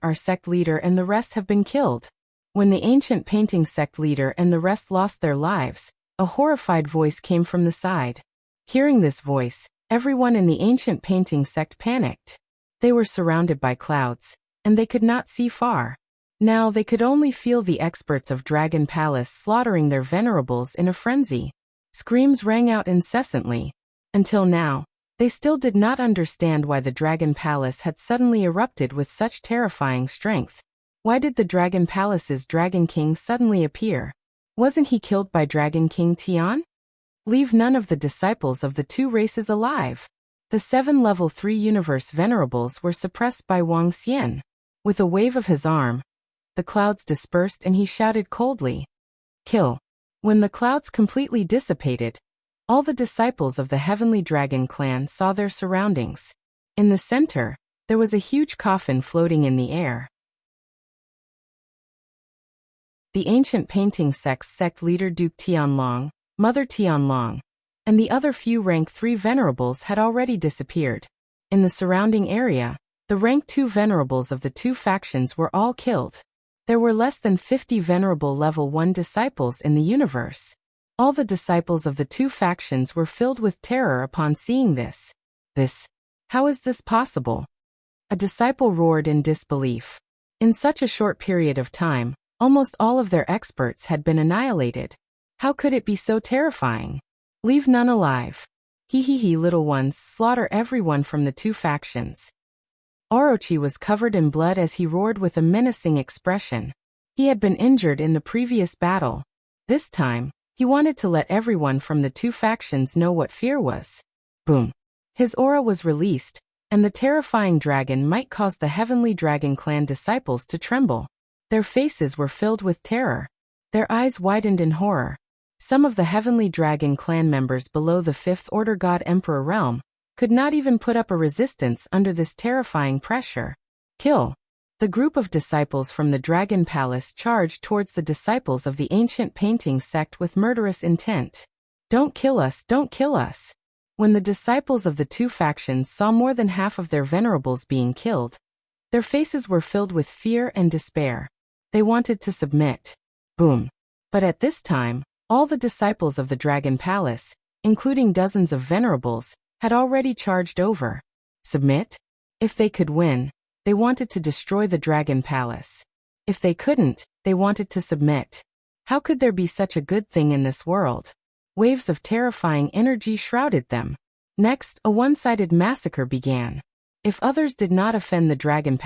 our sect leader and the rest have been killed. When the ancient painting sect leader and the rest lost their lives, a horrified voice came from the side. Hearing this voice, everyone in the ancient painting sect panicked. They were surrounded by clouds, and they could not see far. Now they could only feel the experts of Dragon Palace slaughtering their venerables in a frenzy. Screams rang out incessantly. Until now, they still did not understand why the Dragon Palace had suddenly erupted with such terrifying strength. Why did the Dragon Palace's Dragon King suddenly appear? Wasn't he killed by Dragon King Tian? Leave none of the disciples of the two races alive. The 7 level 3 universe venerables were suppressed by Wuxia. With a wave of his arm, the clouds dispersed and he shouted coldly, "Kill." When the clouds completely dissipated, all the disciples of the Heavenly Dragon clan saw their surroundings. In the center, there was a huge coffin floating in the air. The ancient painting sect's sect leader Duke Tianlong, Mother Tianlong, and the other few rank 3 venerables had already disappeared. In the surrounding area, the rank 2 venerables of the two factions were all killed. There were less than 50 venerable level 1 disciples in the universe. All the disciples of the two factions were filled with terror upon seeing this. How is this possible? A disciple roared in disbelief. In such a short period of time, almost all of their experts had been annihilated. How could it be so terrifying? Leave none alive. He, little ones, slaughter everyone from the two factions. Orochi was covered in blood as he roared with a menacing expression. He had been injured in the previous battle. This time, he wanted to let everyone from the two factions know what fear was. Boom. His aura was released, and the terrifying dragon might cause the Heavenly Dragon clan disciples to tremble. Their faces were filled with terror. Their eyes widened in horror. Some of the Heavenly Dragon clan members below the 5th Order God Emperor realm could not even put up a resistance under this terrifying pressure. Kill. The group of disciples from the Dragon Palace charged towards the disciples of the ancient painting sect with murderous intent. Don't kill us, don't kill us. When the disciples of the two factions saw more than half of their venerables being killed, their faces were filled with fear and despair. They wanted to submit. Boom. But at this time, all the disciples of the Dragon Palace, including dozens of venerables, had already charged over. Submit? If they could win, they wanted to destroy the Dragon Palace. If they couldn't, they wanted to submit. How could there be such a good thing in this world? Waves of terrifying energy shrouded them. Next, a one-sided massacre began. If others did not offend the Dragon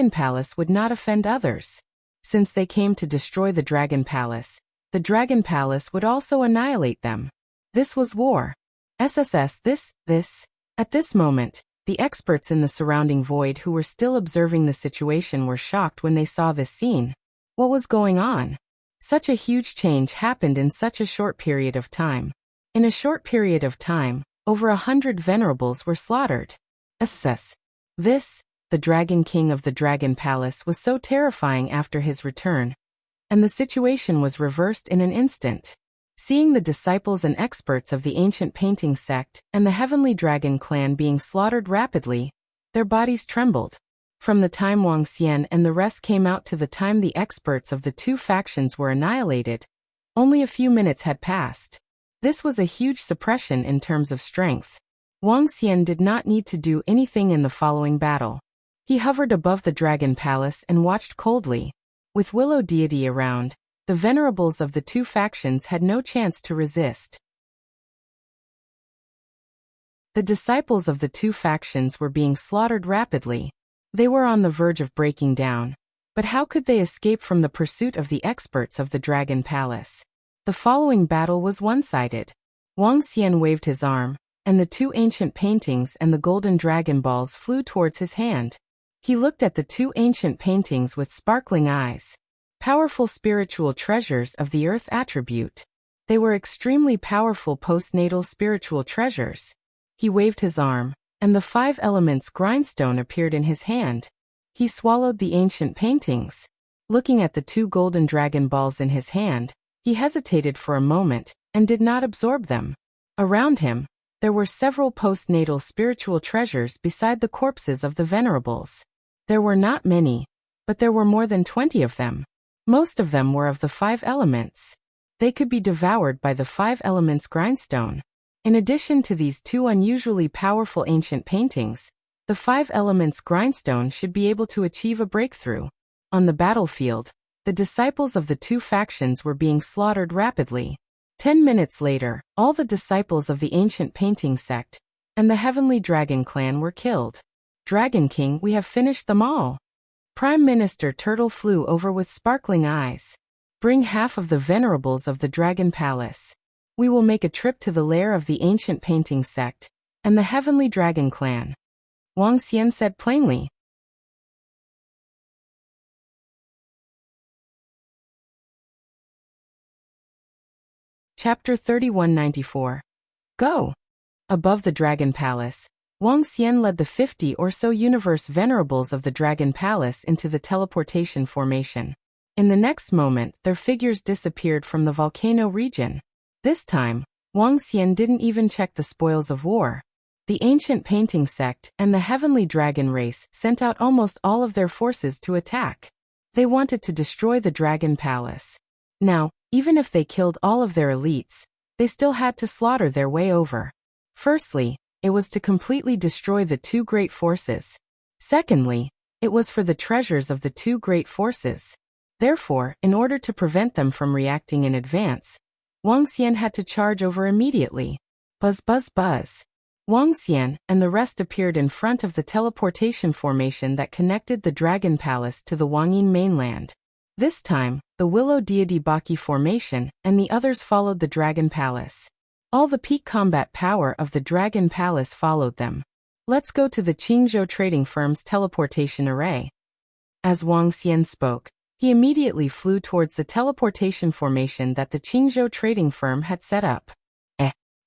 Palace would not offend others. Since they came to destroy the Dragon Palace would also annihilate them. This was war. This. At this moment, the experts in the surrounding void who were still observing the situation were shocked when they saw this scene. What was going on? Such a huge change happened in such a short period of time. In a short period of time, over 100 venerables were slaughtered. The Dragon King of the Dragon Palace was so terrifying after his return, and the situation was reversed in an instant. Seeing the disciples and experts of the ancient painting sect and the Heavenly Dragon clan being slaughtered rapidly, their bodies trembled. From the time Wuxia and the rest came out to the time the experts of the two factions were annihilated, only a few minutes had passed. This was a huge suppression in terms of strength. Wuxia did not need to do anything in the following battle. He hovered above the Dragon Palace and watched coldly. With Willow Deity around, the venerables of the two factions had no chance to resist. The disciples of the two factions were being slaughtered rapidly. They were on the verge of breaking down. But how could they escape from the pursuit of the experts of the Dragon Palace? The following battle was one-sided. Wang Xian waved his arm, and the two ancient paintings and the golden dragon balls flew towards his hand. He looked at the two ancient paintings with sparkling eyes. Powerful spiritual treasures of the earth attribute. They were extremely powerful postnatal spiritual treasures. He waved his arm, and the 5 elements grindstone appeared in his hand. He swallowed the ancient paintings. Looking at the 2 golden dragon balls in his hand, he hesitated for a moment, and did not absorb them. Around him, there were several postnatal spiritual treasures beside the corpses of the venerables. There were not many, but there were more than 20 of them. Most of them were of the 5 elements. They could be devoured by the 5 elements grindstone. In addition to these 2 unusually powerful ancient paintings, the 5 elements grindstone should be able to achieve a breakthrough. On the battlefield, the disciples of the 2 factions were being slaughtered rapidly. 10 minutes later, all the disciples of the ancient painting sect and the Heavenly Dragon clan were killed. Dragon King, we have finished them all. Prime Minister Turtle flew over with sparkling eyes. Bring half of the venerables of the Dragon Palace. We will make a trip to the lair of the ancient painting sect and the Heavenly Dragon clan. Wang Xian said plainly. Chapter 3194. Go! Above the Dragon Palace, Wang Xian led the 50 or so universe venerables of the Dragon Palace into the teleportation formation. In the next moment, their figures disappeared from the volcano region. This time, Wang Xian didn't even check the spoils of war. The ancient painting sect and the Heavenly Dragon race sent out almost all of their forces to attack. They wanted to destroy the Dragon Palace. Now, even if they killed all of their elites, they still had to slaughter their way over. Firstly, it was to completely destroy the 2 great forces. Secondly, it was for the treasures of the 2 great forces. Therefore, in order to prevent them from reacting in advance, Wang Xian had to charge over immediately. Buzz buzz buzz. Wang Xian and the rest appeared in front of the teleportation formation that connected the Dragon Palace to the Wangyin mainland. This time, the Willow Deity Baki formation and the others followed the Dragon Palace. All the peak combat power of the Dragon Palace followed them. Let's go to the Qingzhou trading firm's teleportation array. As Wang Xian spoke, he immediately flew towards the teleportation formation that the Qingzhou trading firm had set up.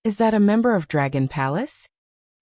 Is that a member of Dragon Palace?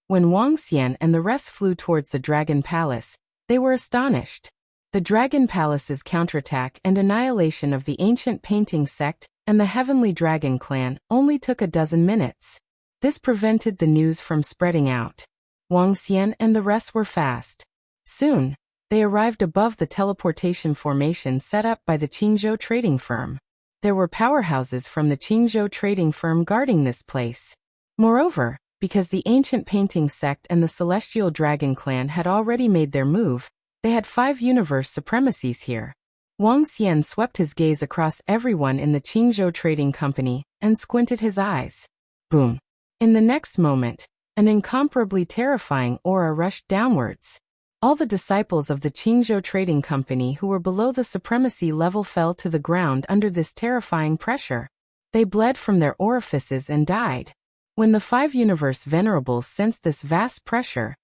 When Wang Xian and the rest flew towards the Dragon Palace, they were astonished. The Dragon Palace's counterattack and annihilation of the ancient painting sect and the Heavenly Dragon clan only took a dozen minutes. This prevented the news from spreading out. Wang Xian and the rest were fast. Soon, they arrived above the teleportation formation set up by the Qingzhou trading firm. There were powerhouses from the Qingzhou trading firm guarding this place. Moreover, because the ancient painting sect and the Celestial Dragon clan had already made their move, they had 5 universe supremacies here. Wang Xian swept his gaze across everyone in the Qingzhou trading company and squinted his eyes. Boom! In the next moment, an incomparably terrifying aura rushed downwards. All the disciples of the Qingzhou trading company who were below the supremacy level fell to the ground under this terrifying pressure. They bled from their orifices and died. When the 5 universe venerables sensed this vast pressure,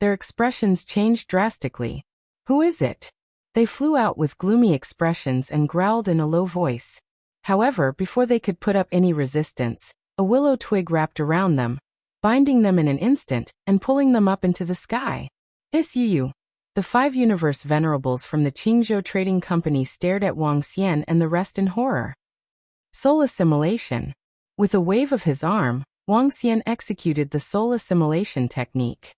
their expressions changed drastically. Who is it? They flew out with gloomy expressions and growled in a low voice. However, before they could put up any resistance, a willow twig wrapped around them, binding them in an instant and pulling them up into the sky. You. The 5 universe venerables from the Qingzhou trading company stared at Wang Xian and the rest in horror. Soul assimilation. With a wave of his arm, Wang Xian executed the soul assimilation technique.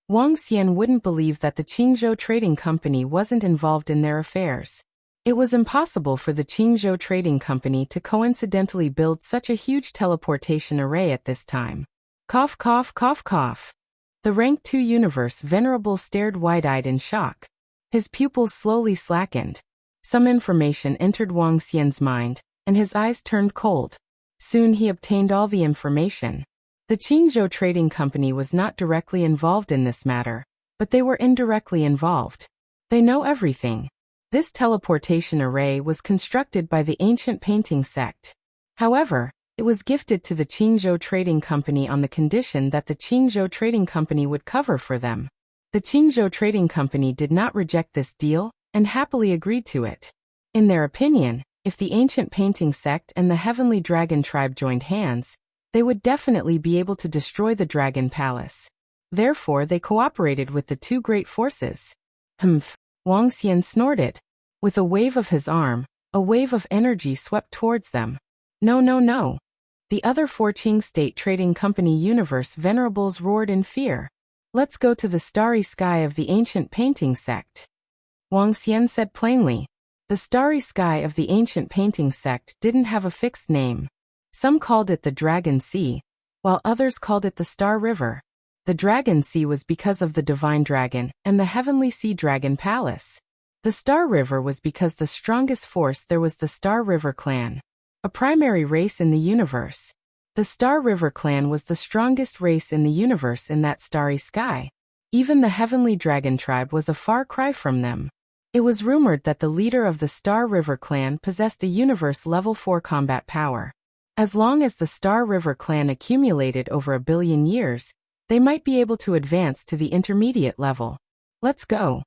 Wang Xian wouldn't believe that the Qingzhou trading company wasn't involved in their affairs. It was impossible for the Qingzhou trading company to coincidentally build such a huge teleportation array at this time. Cough cough cough cough. The rank 2 universe venerable stared wide-eyed in shock. His pupils slowly slackened. Some information entered Wang Xian's mind, and his eyes turned cold. Soon he obtained all the information. The Qingzhou Trading Company was not directly involved in this matter, but they were indirectly involved. They know everything. This teleportation array was constructed by the ancient painting sect. However, it was gifted to the Qingzhou Trading Company on the condition that the Qingzhou Trading Company would cover for them. The Qingzhou Trading Company did not reject this deal and happily agreed to it. In their opinion, if the ancient painting sect and the Heavenly Dragon tribe joined hands, they would definitely be able to destroy the Dragon Palace. Therefore, they cooperated with the two great forces. Humph! Wang Xian snorted. With a wave of his arm, a wave of energy swept towards them. No, no, no. The other four Qing State Trading Company Universe Venerables roared in fear. Let's go to the starry sky of the ancient painting sect. Wang Xian said plainly. The starry sky of the ancient painting sect didn't have a fixed name. Some called it the Dragon Sea, while others called it the Star River. The Dragon Sea was because of the Divine Dragon and the Heavenly Sea Dragon Palace. The Star River was because the strongest force there was the Star River clan, a primary race in the universe. The Star River clan was the strongest race in the universe in that starry sky. Even the Heavenly Dragon tribe was a far cry from them. It was rumored that the leader of the Star River clan possessed a universe level 4 combat power. As long as the Star River clan accumulated over 1 billion years, they might be able to advance to the intermediate level. Let's go.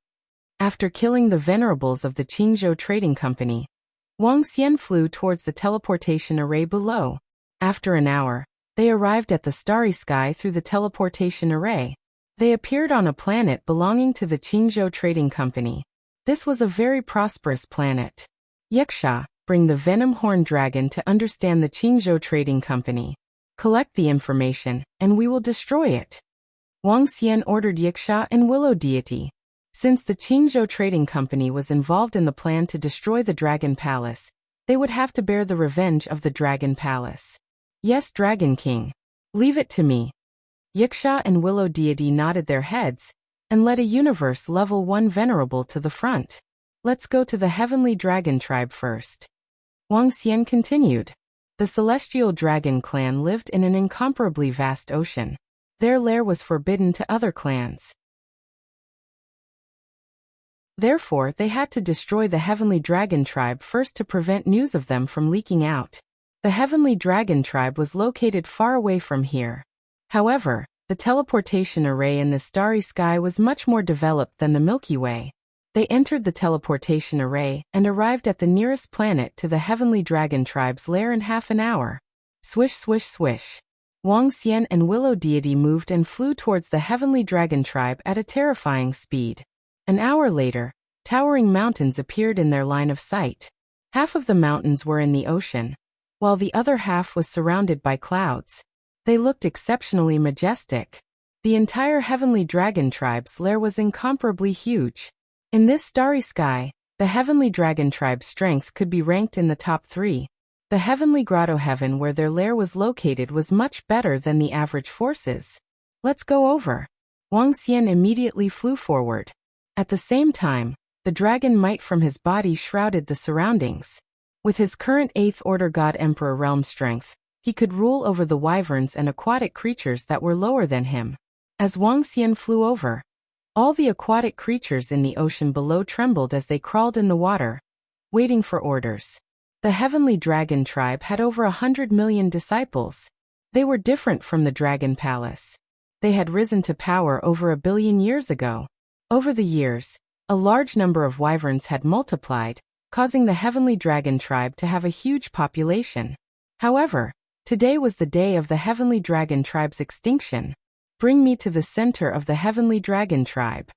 After killing the venerables of the Qingzhou Trading Company, Wang Xian flew towards the teleportation array below. After an hour, they arrived at the starry sky through the teleportation array. They appeared on a planet belonging to the Qingzhou Trading Company. This was a very prosperous planet. Yuxia, bring the Venom Horn Dragon to understand the Qingzhou Trading Company. Collect the information, and we will destroy it. Wang Xian ordered Yuxia and Willow Deity. Since the Qingzhou Trading Company was involved in the plan to destroy the Dragon Palace, they would have to bear the revenge of the Dragon Palace. Yes, Dragon King. Leave it to me. Yuxia and Willow Deity nodded their heads, and led a universe level 1 venerable to the front. Let's go to the Heavenly Dragon tribe first. Wang Xian continued. The Celestial Dragon clan lived in an incomparably vast ocean. Their lair was forbidden to other clans. Therefore, they had to destroy the Heavenly Dragon tribe first to prevent news of them from leaking out. The Heavenly Dragon tribe was located far away from here. However, the teleportation array in the starry sky was much more developed than the Milky Way. They entered the teleportation array and arrived at the nearest planet to the Heavenly Dragon tribe's lair in half an hour. Swish, swish, swish. Wang Xian and Willow Deity moved and flew towards the Heavenly Dragon tribe at a terrifying speed. An hour later, towering mountains appeared in their line of sight. Half of the mountains were in the ocean, while the other half was surrounded by clouds. They looked exceptionally majestic. The entire Heavenly Dragon tribe's lair was incomparably huge. In this starry sky, the Heavenly Dragon tribe's strength could be ranked in the top 3. The Heavenly Grotto Heaven where their lair was located was much better than the average forces. Let's go over. Wang Xian immediately flew forward. At the same time, the dragon might from his body shrouded the surroundings. With his current 8th Order God Emperor realm strength, he could rule over the wyverns and aquatic creatures that were lower than him. As Wang Xian flew over, all the aquatic creatures in the ocean below trembled as they crawled in the water, waiting for orders. The Heavenly Dragon tribe had over 100 million disciples. They were different from the Dragon Palace. They had risen to power over 1 billion years ago. Over the years, a large number of wyverns had multiplied, causing the Heavenly Dragon tribe to have a huge population. However, today was the day of the Heavenly Dragon tribe's extinction. Bring me to the center of the Heavenly Dragon tribe.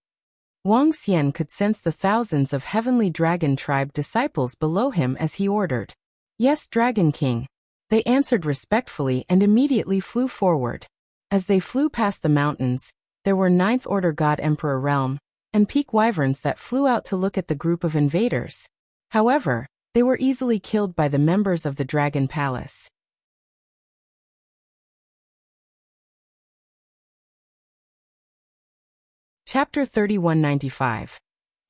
Wang Xian could sense the thousands of Heavenly Dragon tribe disciples below him as he ordered. Yes, Dragon King. They answered respectfully and immediately flew forward. As they flew past the mountains, there were 9th Order God Emperor realm and peak wyverns that flew out to look at the group of invaders. However, they were easily killed by the members of the Dragon Palace. Chapter 3195.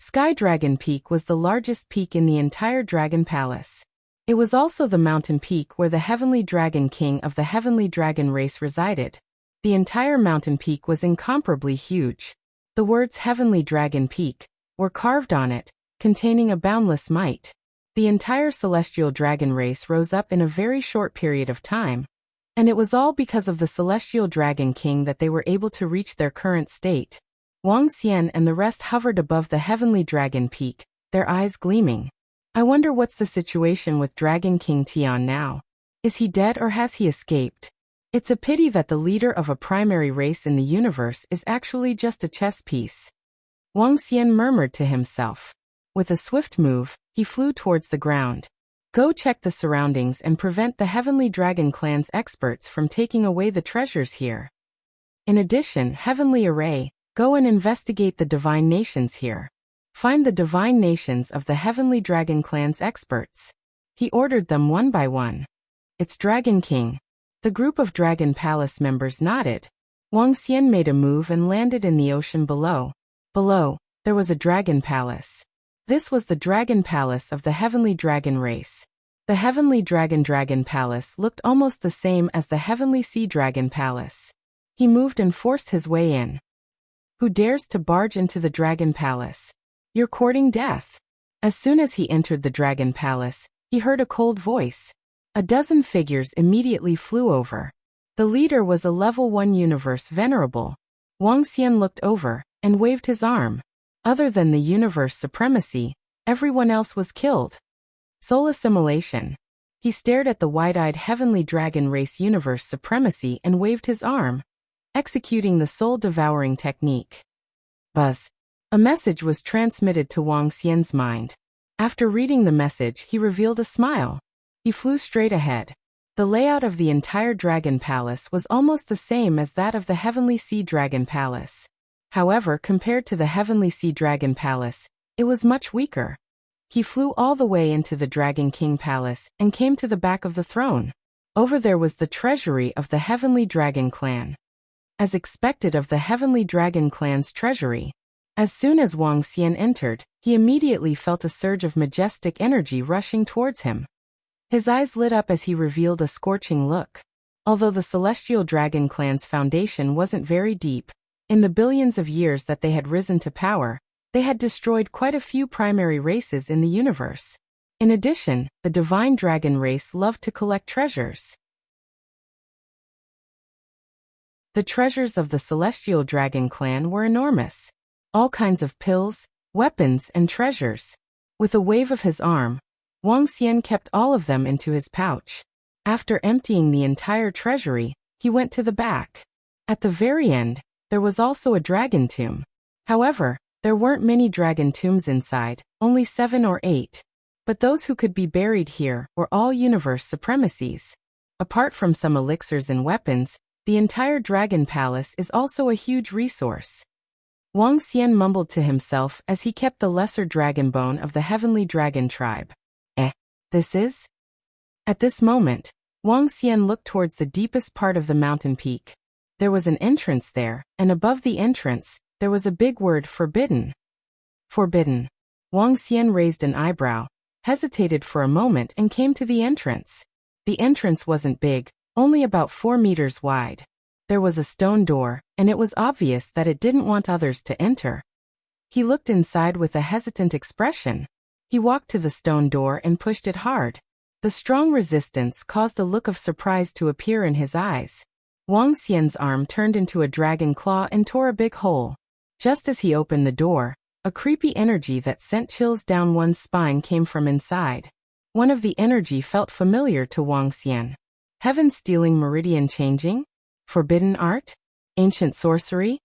Sky Dragon Peak was the largest peak in the entire Dragon Palace. It was also the mountain peak where the Heavenly Dragon King of the Heavenly Dragon race resided. The entire mountain peak was incomparably huge. The words Heavenly Dragon Peak were carved on it, containing a boundless might. The entire celestial dragon race rose up in a very short period of time. And it was all because of the celestial dragon king that they were able to reach their current state. Wang Xian and the rest hovered above the Heavenly Dragon Peak, their eyes gleaming. I wonder what's the situation with Dragon King Tian now. Is he dead or has he escaped? It's a pity that the leader of a primary race in the universe is actually just a chess piece. Wang Xian murmured to himself. With a swift move, he flew towards the ground. Go check the surroundings and prevent the Heavenly Dragon Clan's experts from taking away the treasures here. In addition, Heavenly Array, go and investigate the divine nations here. Find the divine nations of the Heavenly Dragon Clan's experts. He ordered them one by one. It's Dragon King. The group of Dragon Palace members nodded. Wang Xian made a move and landed in the ocean below. Below, there was a Dragon Palace. This was the Dragon Palace of the Heavenly Dragon race. The Heavenly Dragon Palace looked almost the same as the Heavenly Sea Dragon Palace. He moved and forced his way in. Who dares to barge into the Dragon Palace? You're courting death. As soon as he entered the Dragon Palace, he heard a cold voice. A dozen figures immediately flew over. The leader was a level 1 universe venerable. Wang Xian looked over and waved his arm. Other than the universe supremacy, everyone else was killed. Soul assimilation. He stared at the wide-eyed Heavenly Dragon race universe supremacy and waved his arm, executing the soul-devouring technique. Buzz. A message was transmitted to Wang Xian's mind. After reading the message, he revealed a smile. He flew straight ahead. The layout of the entire Dragon Palace was almost the same as that of the Heavenly Sea Dragon Palace. However, compared to the Heavenly Sea Dragon Palace, it was much weaker. He flew all the way into the Dragon King Palace and came to the back of the throne. Over there was the treasury of the Heavenly Dragon Clan. As expected of the Heavenly Dragon Clan's treasury, as soon as Wang Xian entered, he immediately felt a surge of majestic energy rushing towards him. His eyes lit up as he revealed a scorching look. Although the Celestial Dragon Clan's foundation wasn't very deep, in the billions of years that they had risen to power, they had destroyed quite a few primary races in the universe. In addition, the Divine Dragon race loved to collect treasures. The treasures of the Celestial Dragon Clan were enormous. All kinds of pills, weapons, and treasures. With a wave of his arm, Wang Xian kept all of them into his pouch. After emptying the entire treasury, he went to the back. At the very end, there was also a dragon tomb. However, there weren't many dragon tombs inside, only 7 or 8. But those who could be buried here were all universe supremacies. Apart from some elixirs and weapons, the entire Dragon Palace is also a huge resource. Wang Xian mumbled to himself as he kept the lesser dragon bone of the Heavenly Dragon tribe. This is? At this moment, Wang Xian looked towards the deepest part of the mountain peak. There was an entrance there, and above the entrance, there was a big word forbidden. Forbidden. Wang Xian raised an eyebrow, hesitated for a moment and came to the entrance. The entrance wasn't big, only about 4 meters wide. There was a stone door, and it was obvious that it didn't want others to enter. He looked inside with a hesitant expression. He walked to the stone door and pushed it hard. The strong resistance caused a look of surprise to appear in his eyes. Wang Xian's arm turned into a dragon claw and tore a big hole. Just as he opened the door, a creepy energy that sent chills down one's spine came from inside. One of the energy felt familiar to Wang Xian. Heaven-stealing meridian changing? Forbidden art? Ancient sorcery?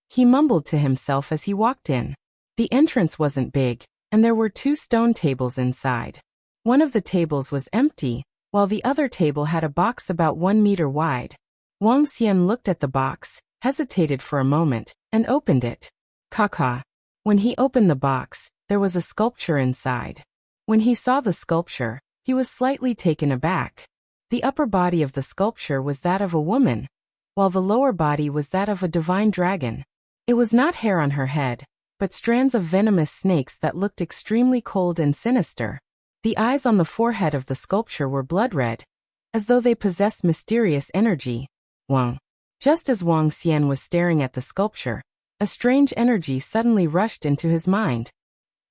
He mumbled to himself as he walked in. The entrance wasn't big, and there were 2 stone tables inside. One of the tables was empty, while the other table had a box about 1 meter wide. Wang Xian looked at the box, hesitated for a moment, and opened it. Caca. When he opened the box, there was a sculpture inside. When he saw the sculpture, he was slightly taken aback. The upper body of the sculpture was that of a woman, while the lower body was that of a divine dragon. It was not hair on her head, but strands of venomous snakes that looked extremely cold and sinister. The eyes on the forehead of the sculpture were blood red, as though they possessed mysterious energy. Wang. Just as Wang Xian was staring at the sculpture, a strange energy suddenly rushed into his mind.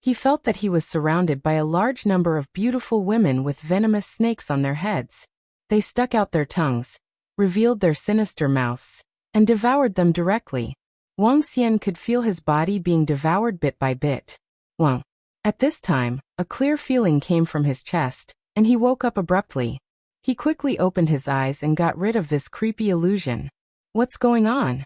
He felt that he was surrounded by a large number of beautiful women with venomous snakes on their heads. They stuck out their tongues, revealed their sinister mouths, and devoured them directly. Wang Xian could feel his body being devoured bit by bit. Wang. At this time, a clear feeling came from his chest, and he woke up abruptly. He quickly opened his eyes and got rid of this creepy illusion. What's going on?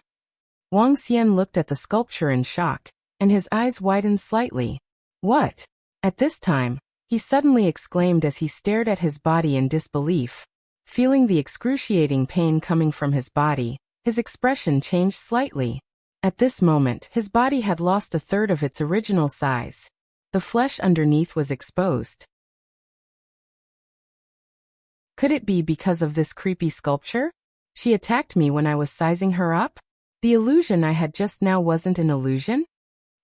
Wang Xian looked at the sculpture in shock, and his eyes widened slightly. What? At this time, he suddenly exclaimed as he stared at his body in disbelief. Feeling the excruciating pain coming from his body, his expression changed slightly. At this moment, his body had lost a third of its original size. The flesh underneath was exposed. Could it be because of this creepy sculpture? She attacked me when I was sizing her up? The illusion I had just now wasn't an illusion?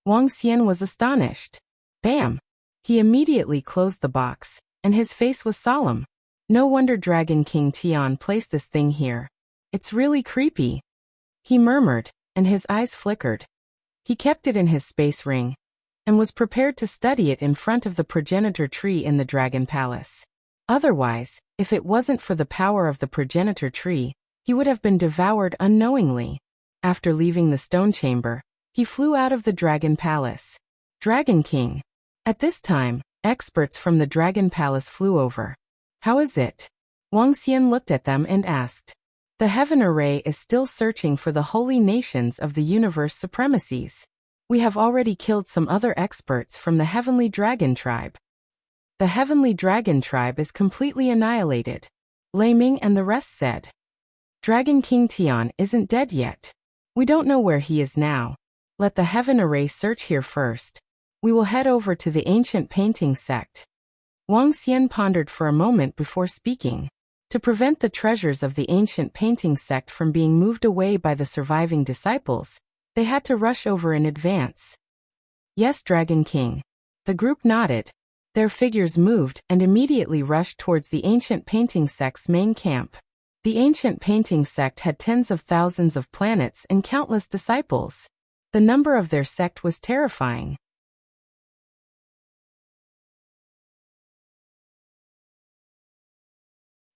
Wang Xian was astonished. Bam! He immediately closed the box, and his face was solemn. No wonder Dragon King Tian placed this thing here. It's really creepy, he murmured, and his eyes flickered. He kept it in his space ring, and was prepared to study it in front of the progenitor tree in the Dragon Palace. Otherwise, if it wasn't for the power of the progenitor tree, he would have been devoured unknowingly. After leaving the stone chamber, he flew out of the Dragon Palace. Dragon King. At this time, experts from the Dragon Palace flew over. How is it? Wang Xian looked at them and asked. The Heaven Array is still searching for the holy nations of the universe supremacies. We have already killed some other experts from the Heavenly Dragon Tribe. The Heavenly Dragon Tribe is completely annihilated. Lei Ming and the rest said. Dragon King Tian isn't dead yet. We don't know where he is now. Let the Heaven Array search here first. We will head over to the ancient painting sect. Wang Xian pondered for a moment before speaking. To prevent the treasures of the ancient painting sect from being moved away by the surviving disciples, they had to rush over in advance. Yes, Dragon King. The group nodded. Their figures moved and immediately rushed towards the ancient painting sect's main camp. The ancient painting sect had tens of thousands of planets and countless disciples. The number of their sect was terrifying.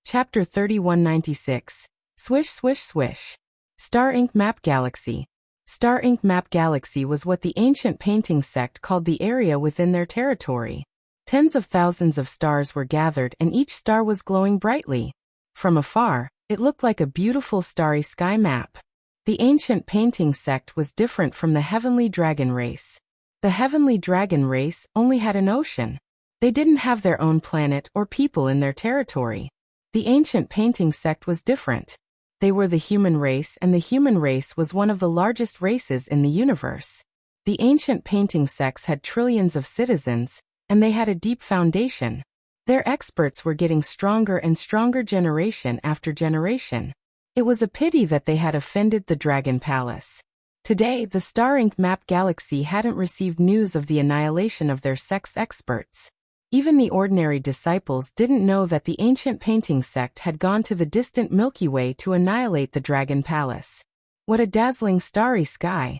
Chapter 3196. Swish Swish Swish. Star Ink Map Galaxy. Star Ink Map Galaxy was what the ancient painting sect called the area within their territory. Tens of thousands of stars were gathered and each star was glowing brightly. From afar, it looked like a beautiful starry sky map. The ancient painting sect was different from the Heavenly Dragon race. The Heavenly Dragon race only had an ocean. They didn't have their own planet or people in their territory. The ancient painting sect was different. They were the human race, and the human race was one of the largest races in the universe. The ancient painting sects had trillions of citizens, and they had a deep foundation. Their experts were getting stronger and stronger generation after generation. It was a pity that they had offended the Dragon Palace. Today, the Star Ink Map Galaxy hadn't received news of the annihilation of their sect's experts. Even the ordinary disciples didn't know that the ancient painting sect had gone to the distant Milky Way to annihilate the Dragon Palace. What a dazzling starry sky!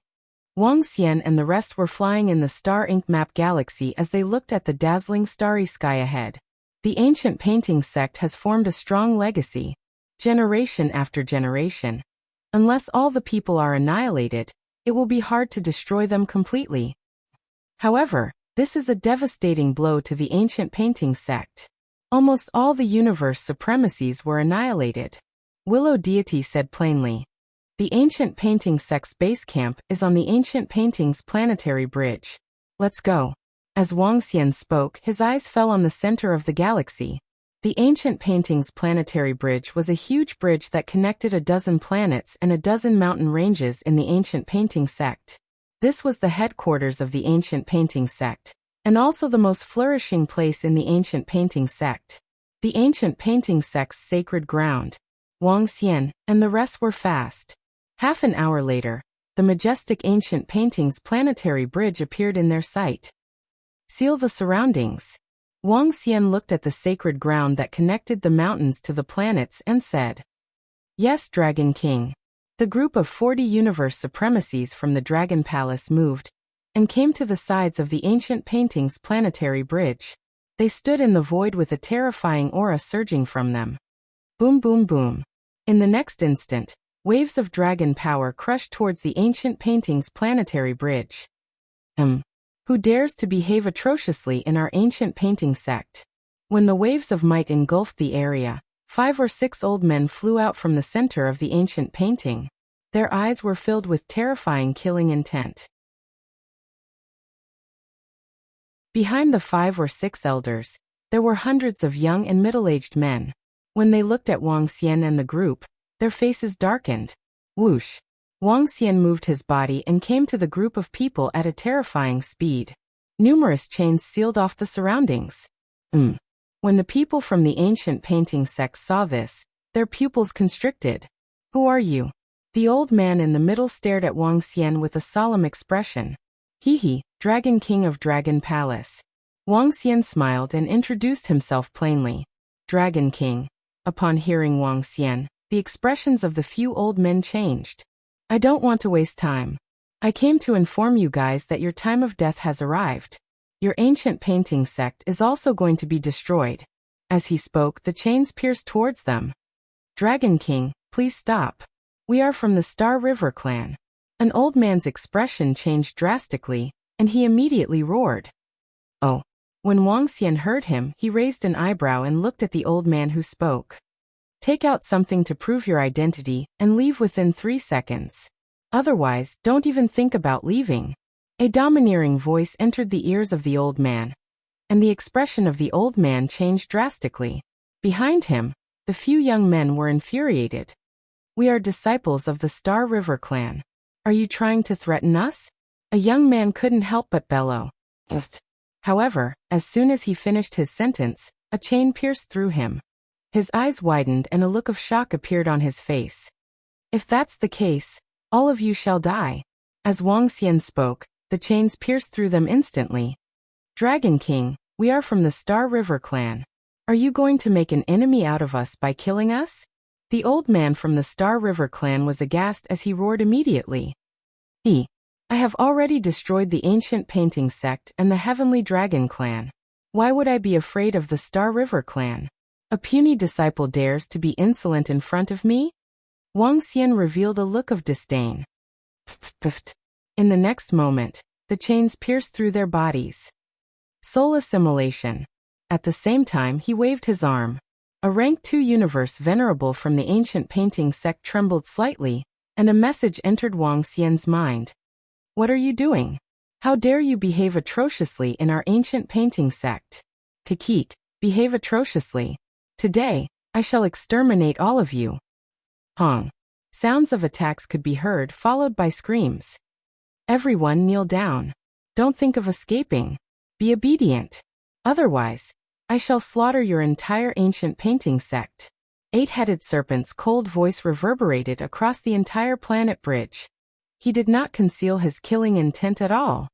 Wang Xian and the rest were flying in the Star Ink Map Galaxy as they looked at the dazzling starry sky ahead. The ancient painting sect has formed a strong legacy, generation after generation. Unless all the people are annihilated, it will be hard to destroy them completely. However, this is a devastating blow to the ancient painting sect. Almost all the universe supremacies were annihilated. Willow Deity said plainly. The ancient painting sect's base camp is on the ancient painting's planetary bridge. Let's go. As Wang Xian spoke, his eyes fell on the center of the galaxy. The ancient painting's planetary bridge was a huge bridge that connected a dozen planets and a dozen mountain ranges in the ancient painting sect. This was the headquarters of the ancient painting sect, and also the most flourishing place in the ancient painting sect. The ancient painting sect's sacred ground. Wang Xian and the rest were fast. Half an hour later, the majestic ancient painting's planetary bridge appeared in their sight. Seal the surroundings. Wang Xian looked at the sacred ground that connected the mountains to the planets and said, "Yes, Dragon King." The group of 40 universe supremacies from the Dragon Palace moved and came to the sides of the ancient painting's planetary bridge. They stood in the void with a terrifying aura surging from them. Boom, boom, boom. In the next instant, waves of dragon power crushed towards the ancient painting's planetary bridge. Who dares to behave atrociously in our ancient painting sect? When the waves of might engulfed the area, 5 or 6 old men flew out from the center of the ancient painting. Their eyes were filled with terrifying killing intent. Behind the 5 or 6 elders, there were hundreds of young and middle-aged men. When they looked at Wang Xian and the group, their faces darkened. Whoosh! Wang Xian moved his body and came to the group of people at a terrifying speed. Numerous chains sealed off the surroundings. When the people from the ancient painting sect saw this, their pupils constricted. "Who are you?" The old man in the middle stared at Wang Xian with a solemn expression. "He, Dragon King of Dragon Palace." Wang Xian smiled and introduced himself plainly. "Dragon King." Upon hearing Wang Xian, the expressions of the few old men changed. "I don't want to waste time. I came to inform you guys that your time of death has arrived. Your ancient painting sect is also going to be destroyed." As he spoke, the chains pierced towards them. "Dragon King, please stop. We are from the Star River clan." An old man's expression changed drastically, and he immediately roared. "Oh." When Wang Xian heard him, he raised an eyebrow and looked at the old man who spoke. "Take out something to prove your identity, and leave within 3 seconds. Otherwise, don't even think about leaving." A domineering voice entered the ears of the old man, and the expression of the old man changed drastically. Behind him, the few young men were infuriated. "We are disciples of the Star River clan. Are you trying to threaten us?" A young man couldn't help but bellow. However, as soon as he finished his sentence, a chain pierced through him. His eyes widened and a look of shock appeared on his face. "If that's the case, all of you shall die." As Wang Xian spoke, the chains pierced through them instantly. "Dragon King, we are from the Star River clan. Are you going to make an enemy out of us by killing us?" The old man from the Star River clan was aghast as he roared immediately. "I have already destroyed the ancient painting sect and the Heavenly Dragon clan. Why would I be afraid of the Star River clan? A puny disciple dares to be insolent in front of me?" Wang Xian revealed a look of disdain. In the next moment, the chains pierced through their bodies. Soul assimilation. At the same time, he waved his arm. A rank 2 universe venerable from the ancient painting sect trembled slightly, and a message entered Wang Xian's mind. "What are you doing? How dare you behave atrociously in our ancient painting sect? Kakik, behave atrociously. Today, I shall exterminate all of you." Hong. Sounds of attacks could be heard, followed by screams. "Everyone kneel down. Don't think of escaping. Be obedient. Otherwise, I shall slaughter your entire ancient painting sect." 8-headed serpent's cold voice reverberated across the entire planet bridge. He did not conceal his killing intent at all.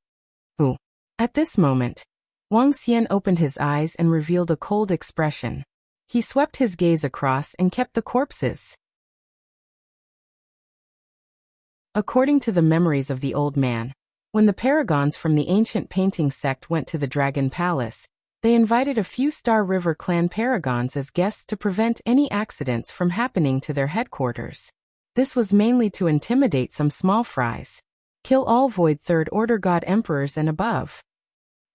"Who?" At this moment, Wang Xian opened his eyes and revealed a cold expression. He swept his gaze across and kept the corpses. According to the memories of the old man, when the paragons from the ancient painting sect went to the Dragon Palace, they invited a few Star River clan paragons as guests to prevent any accidents from happening to their headquarters. This was mainly to intimidate some small fries. Kill all Void Third Order God Emperors and above.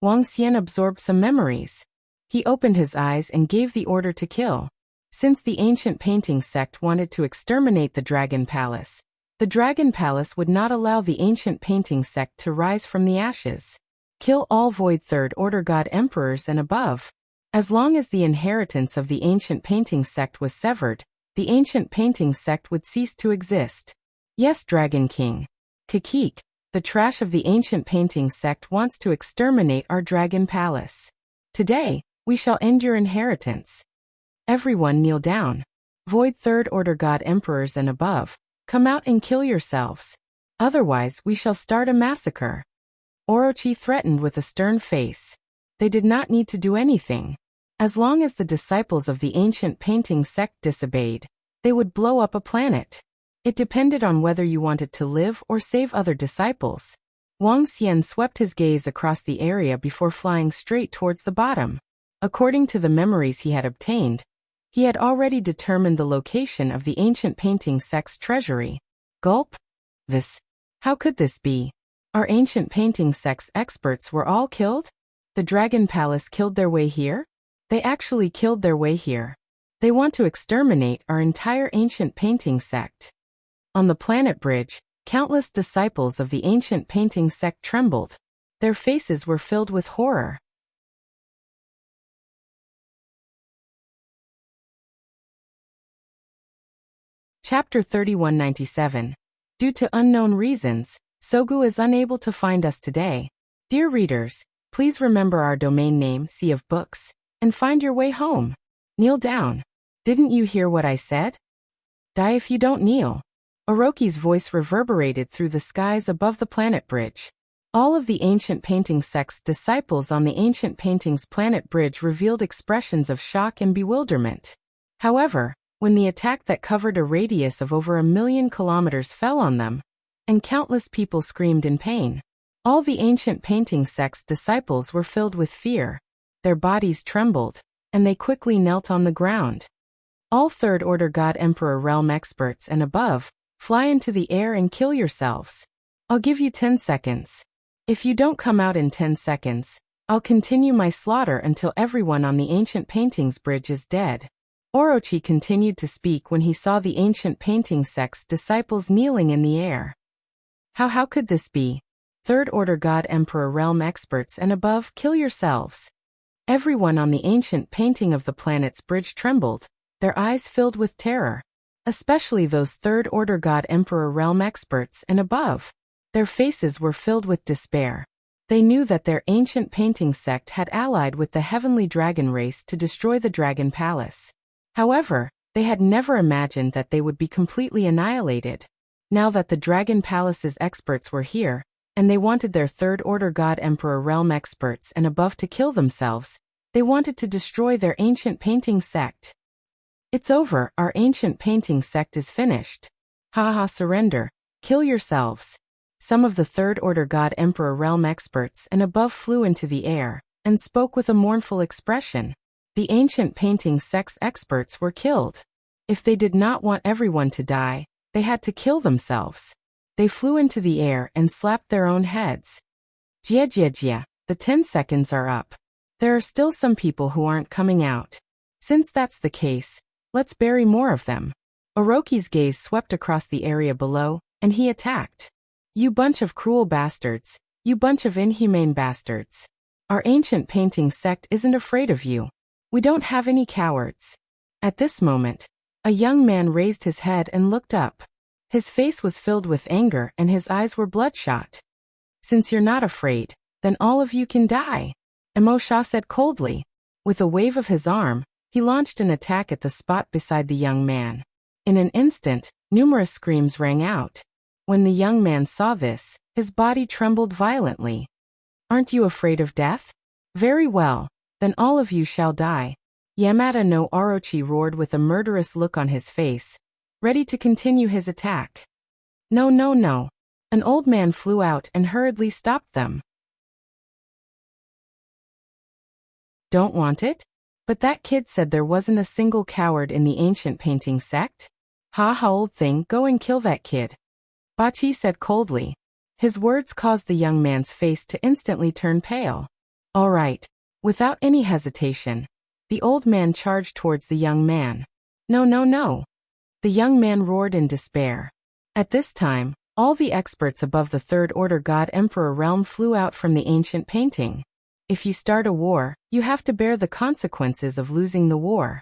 Wang Xian absorbed some memories. He opened his eyes and gave the order to kill. Since the ancient painting sect wanted to exterminate the Dragon Palace, the Dragon Palace would not allow the ancient painting sect to rise from the ashes. Kill all Void Third Order God Emperors and above. As long as the inheritance of the ancient painting sect was severed, the ancient painting sect would cease to exist. Yes, Dragon King. Kakik, the trash of the ancient painting sect wants to exterminate our Dragon Palace. Today, we shall end your inheritance. Everyone kneel down. Void Third Order God Emperors and above, come out and kill yourselves. Otherwise, we shall start a massacre. Orochi threatened with a stern face. They did not need to do anything. As long as the disciples of the ancient painting sect disobeyed, they would blow up a planet. It depended on whether you wanted to live or save other disciples. Wang Xian swept his gaze across the area before flying straight towards the bottom. According to the memories he had obtained, he had already determined the location of the ancient painting sect's treasury. Gulp. How could this be? Our ancient painting sect's experts were all killed? The Dragon Palace killed their way here? They actually killed their way here. They want to exterminate our entire ancient painting sect. On the planet bridge, countless disciples of the ancient painting sect trembled. Their faces were filled with horror. Chapter 3197. Due to unknown reasons, Sogu is unable to find us today. Dear readers, please remember our domain name, Sea of Books, and find your way home. Kneel down. Didn't you hear what I said? Die if you don't kneel. Orochi's voice reverberated through the skies above the planet bridge. All of the ancient painting sect's disciples on the ancient paintings planet bridge revealed expressions of shock and bewilderment. However, when the attack that covered a radius of over 1,000,000 kilometers fell on them, and countless people screamed in pain, all the ancient painting sect's disciples were filled with fear. Their bodies trembled, and they quickly knelt on the ground. All Third Order God Emperor Realm experts and above, fly into the air and kill yourselves. I'll give you 10 seconds. If you don't come out in 10 seconds, I'll continue my slaughter until everyone on the ancient paintings bridge is dead. Orochi continued to speak when he saw the ancient painting sect's disciples kneeling in the air. How could this be? Third Order God Emperor Realm experts and above, kill yourselves. Everyone on the ancient painting of the planet's bridge trembled, their eyes filled with terror. Especially those Third Order God Emperor Realm experts and above. Their faces were filled with despair. They knew that their ancient painting sect had allied with the heavenly dragon race to destroy the Dragon Palace. However, they had never imagined that they would be completely annihilated. Now that the Dragon Palace's experts were here, and they wanted their Third Order God Emperor Realm experts and above to kill themselves, they wanted to destroy their ancient painting sect. It's over, our ancient painting sect is finished. Surrender, kill yourselves. Some of the Third Order God Emperor Realm experts and above flew into the air, and spoke with a mournful expression. The ancient painting sect's experts were killed. If they did not want everyone to die, they had to kill themselves. They flew into the air and slapped their own heads. Jia, the 10 seconds are up. There are still some people who aren't coming out. Since that's the case, let's bury more of them. Orochi's gaze swept across the area below, and he attacked. You bunch of cruel bastards, you bunch of inhumane bastards. Our ancient painting sect isn't afraid of you. We don't have any cowards. At this moment, a young man raised his head and looked up. His face was filled with anger and his eyes were bloodshot. Since you're not afraid, then all of you can die, Emo Sha said coldly. With a wave of his arm, he launched an attack at the spot beside the young man. In an instant, numerous screams rang out. When the young man saw this, his body trembled violently. Aren't you afraid of death? Very well. Then all of you shall die. Yamada no Orochi roared with a murderous look on his face, ready to continue his attack. No. An old man flew out and hurriedly stopped them. Don't want it? But that kid said there wasn't a single coward in the ancient painting sect. Old thing, go and kill that kid. Bachi said coldly. His words caused the young man's face to instantly turn pale. All right. Without any hesitation, the old man charged towards the young man. No. The young man roared in despair. At this time, all the experts above the Third Order God Emperor realm flew out from the ancient painting. If you start a war, you have to bear the consequences of losing the war.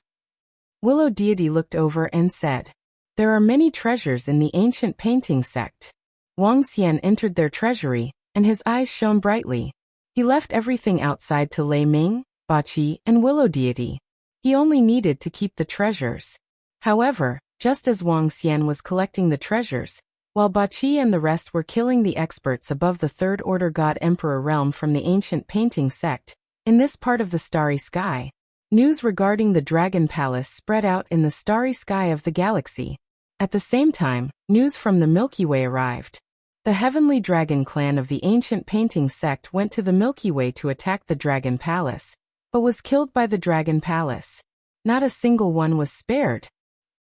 Willow Deity looked over and said, there are many treasures in the ancient painting sect. Wang Xian entered their treasury, and his eyes shone brightly. He left everything outside to Lei Ming, Bachi, and Willow Deity. He only needed to keep the treasures. However, just as Wang Xian was collecting the treasures, while Bachi and the rest were killing the experts above the Third Order God Emperor realm from the ancient painting sect, In this part of the starry sky, news regarding the Dragon Palace spread out in the starry sky of the galaxy. At the same time, news from the Milky Way arrived. The Heavenly Dragon clan of the ancient painting sect went to the Milky Way to attack the Dragon Palace, but was killed by the Dragon Palace. Not a single one was spared.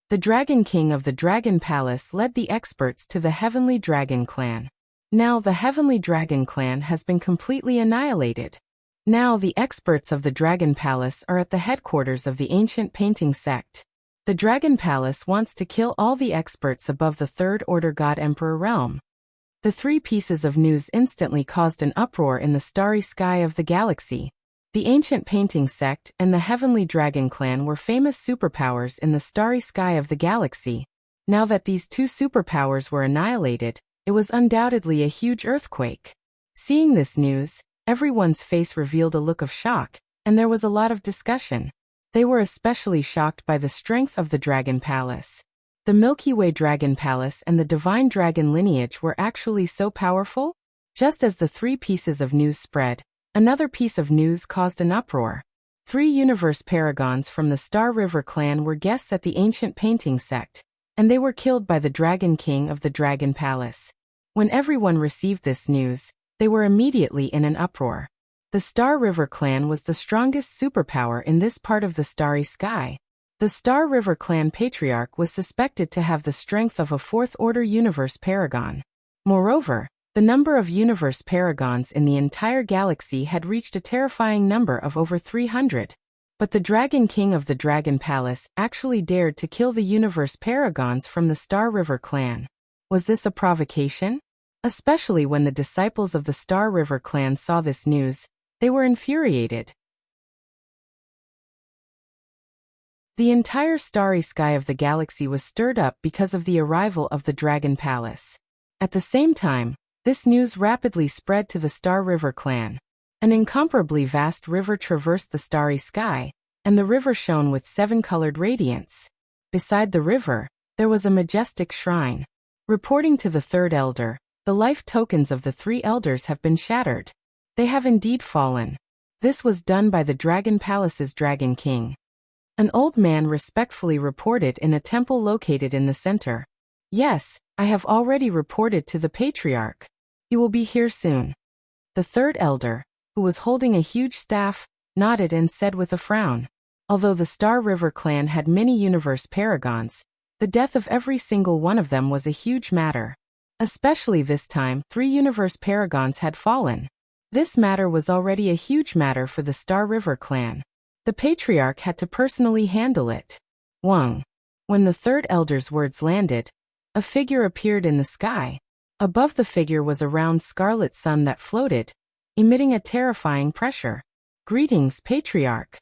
The Dragon King of the Dragon Palace led the experts to the Heavenly Dragon clan. Now the Heavenly Dragon clan has been completely annihilated. Now the experts of the Dragon Palace are at the headquarters of the ancient painting sect. The Dragon Palace wants to kill all the experts above the Third Order God Emperor realm. The three pieces of news instantly caused an uproar in the starry sky of the galaxy. The ancient painting sect and the Heavenly Dragon clan were famous superpowers in the starry sky of the galaxy. Now that these two superpowers were annihilated, it was undoubtedly a huge earthquake. Seeing this news, everyone's face revealed a look of shock, and there was a lot of discussion. They were especially shocked by the strength of the Dragon Palace. The Milky Way Dragon Palace and the Divine Dragon lineage were actually so powerful? Just as the three pieces of news spread, another piece of news caused an uproar. 3 universe paragons from the Star River clan were guests at the ancient painting sect, and they were killed by the Dragon King of the Dragon Palace. When everyone received this news, they were immediately in an uproar. The Star River clan was the strongest superpower in this part of the starry sky. The Star River clan patriarch was suspected to have the strength of a fourth-order universe paragon. Moreover, the number of universe paragons in the entire galaxy had reached a terrifying number of over 300. But the Dragon King of the Dragon Palace actually dared to kill the universe paragons from the Star River clan. Was this a provocation? Especially when the disciples of the Star River clan saw this news, they were infuriated. The entire starry sky of the galaxy was stirred up because of the arrival of the Dragon Palace. At the same time, this news rapidly spread to the Star River clan. An incomparably vast river traversed the starry sky, and the river shone with 7-colored radiance. Beside the river, there was a majestic shrine. Reporting to the third elder, the life tokens of the 3 elders have been shattered. They have indeed fallen. This was done by the Dragon Palace's Dragon King. An old man respectfully reported in a temple located in the center. Yes, I have already reported to the patriarch. He will be here soon. The third elder, who was holding a huge staff, nodded and said with a frown. Although the Star River clan had many universe paragons, the death of every single one of them was a huge matter. Especially this time, 3 universe paragons had fallen. This matter was already a huge matter for the Star River clan. The patriarch had to personally handle it. Wang. When the third elder's words landed, a figure appeared in the sky. Above the figure was a round scarlet sun that floated, emitting a terrifying pressure. Greetings, patriarch.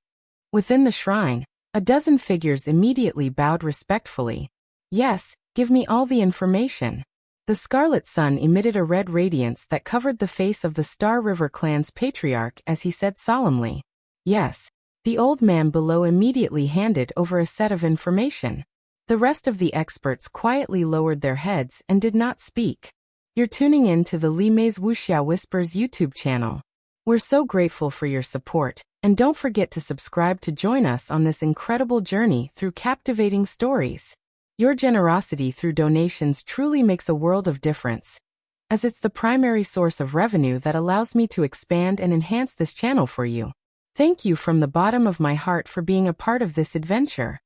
Within the shrine, a dozen figures immediately bowed respectfully. Yes, give me all the information. The scarlet sun emitted a red radiance that covered the face of the Star River clan's patriarch as he said solemnly. Yes. The old man below immediately handed over a set of information. The rest of the experts quietly lowered their heads and did not speak. You're tuning in to the Li Mei's Wuxia Whispers YouTube channel. We're so grateful for your support, and don't forget to subscribe to join us on this incredible journey through captivating stories. Your generosity through donations truly makes a world of difference, as it's the primary source of revenue that allows me to expand and enhance this channel for you. Thank you from the bottom of my heart for being a part of this adventure.